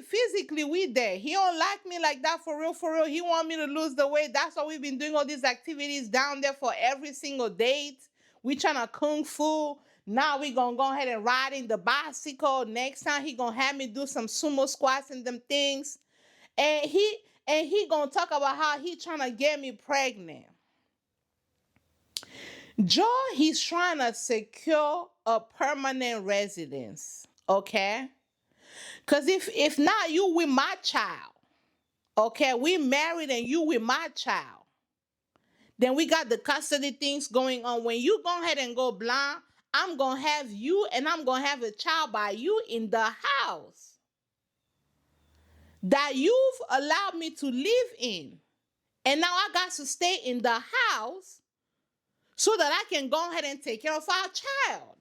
Speaker 1: there. He don't like me like that for real. He want me to lose the weight. That's why we've been doing all these activities down there for every single date. We trying to kung fu. Now we gonna go ahead and ride in the bicycle. Next time he gonna have me do some sumo squats and them things. And he gonna talk about how he trying to get me pregnant. Joe, he's trying to secure a permanent residence, okay? Because if not, you with my child, okay? We married and you with my child. Then we got the custody things going on. When you go ahead and go blind, I'm going to have you and I'm going to have a child by you in the house that you've allowed me to live in. And now I got to stay in the house so that I can go ahead and take care of our child.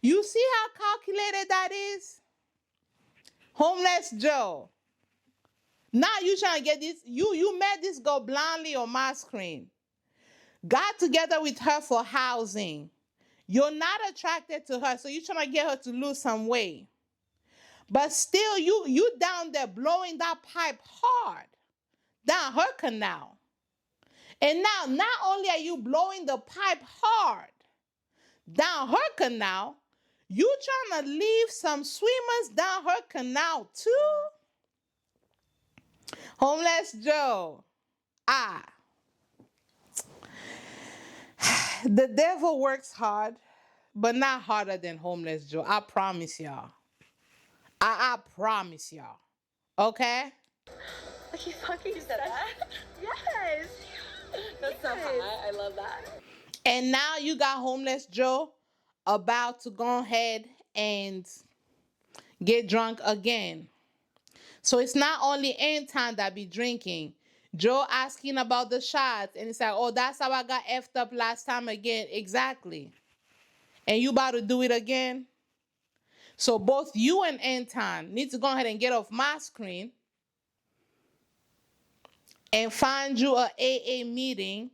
Speaker 1: You see how calculated that is? Homeless Joe. Now you trying to get this, you met this girl blindly on my screen. Got together with her for housing. You're not attracted to her, so you're trying to get her to lose some weight. But still, you down there blowing that pipe hard down her canal. And now, not only are you blowing the pipe hard down her canal, you trying to leave some swimmers down her canal too? Homeless Joe. The devil works hard, but not harder than Homeless Joe. I promise y'all. I promise y'all. Okay?
Speaker 13: Like you fucking said that? Yes. That's so hot. I love that.
Speaker 1: And now you got Homeless Joe about to go ahead and get drunk again. So it's not only Anton that be drinking. Joe asking about the shots, and it's like, oh, that's how I got effed up last time again. Exactly. And you about to do it again? So both you and Anton need to go ahead and get off my screen and find you a AA meeting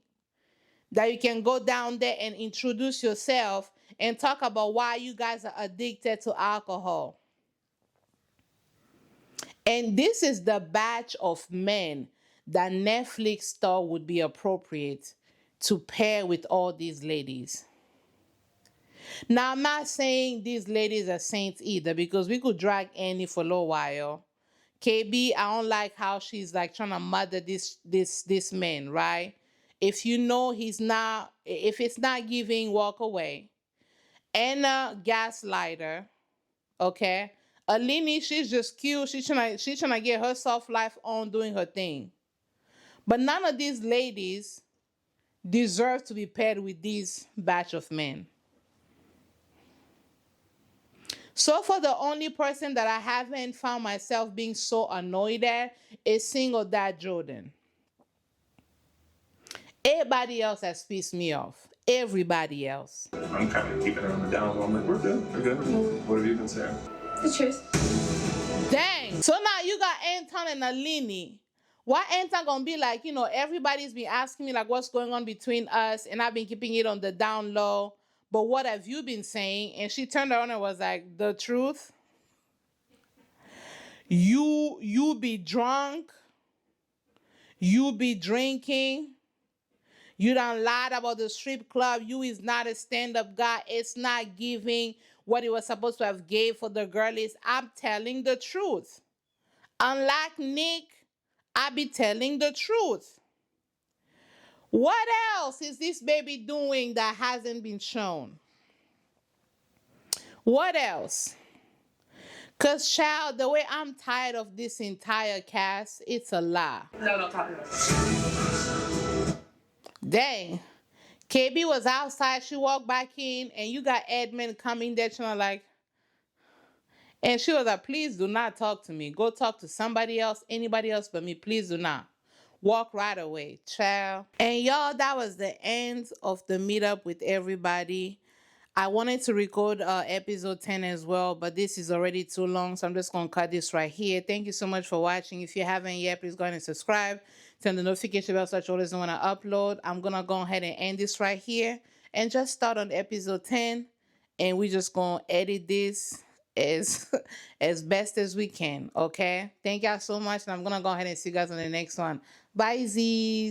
Speaker 1: that you can go down there and introduce yourself and talk about why you guys are addicted to alcohol. And this is the batch of men that Netflix thought would be appropriate to pair with all these ladies. Now, I'm not saying these ladies are saints either, because we could drag Annie for a little while. KB, I don't like how she's like trying to mother this man, right? If you know if it's not giving, walk away. Anna, gaslighter, okay? Alini, she's just cute. She's trying to get her soft life on doing her thing. But none of these ladies deserve to be paired with this batch of men. So far, the only person that I haven't found myself being so annoyed at is single dad Jordan. Everybody else has pissed me off. Everybody else.
Speaker 12: I'm kind of keeping it on the down low. I'm like, we're good. We're good. What have you been saying?
Speaker 9: The truth.
Speaker 1: Dang. So now you got Anton and Alini. Why Anton gonna be like, everybody's been asking me like what's going on between us, and I've been keeping it on the down low. But what have you been saying? And she turned around and was like, the truth. You be drunk. You be drinking. You done lied about the strip club. You is not a stand-up guy. It's not giving what it was supposed to have gave for the girlies. I'm telling the truth. Unlike Nick, I be telling the truth. What else is this baby doing that hasn't been shown? What else? Because, child, the way I'm tired of this entire cast, it's a lie.
Speaker 5: No, copy that.
Speaker 1: Dang. KB was outside. She walked back in, and you got Edmund coming there trying to like... And she was like, please do not talk to me. Go talk to somebody else, anybody else but me. Please do not. Walk right away, child. And y'all, that was the end of the meetup with everybody. I wanted to record episode 10 as well, but this is already too long, so I'm just going to cut this right here. Thank you so much for watching. If you haven't yet, please go ahead and subscribe. Turn the notification bell so that you always know when I upload. I'm going to go ahead and end this right here and just start on episode 10, and we're just going to edit this as best as we can, okay? Thank y'all so much, and I'm going to go ahead and see you guys on the next one. Bye, Z's.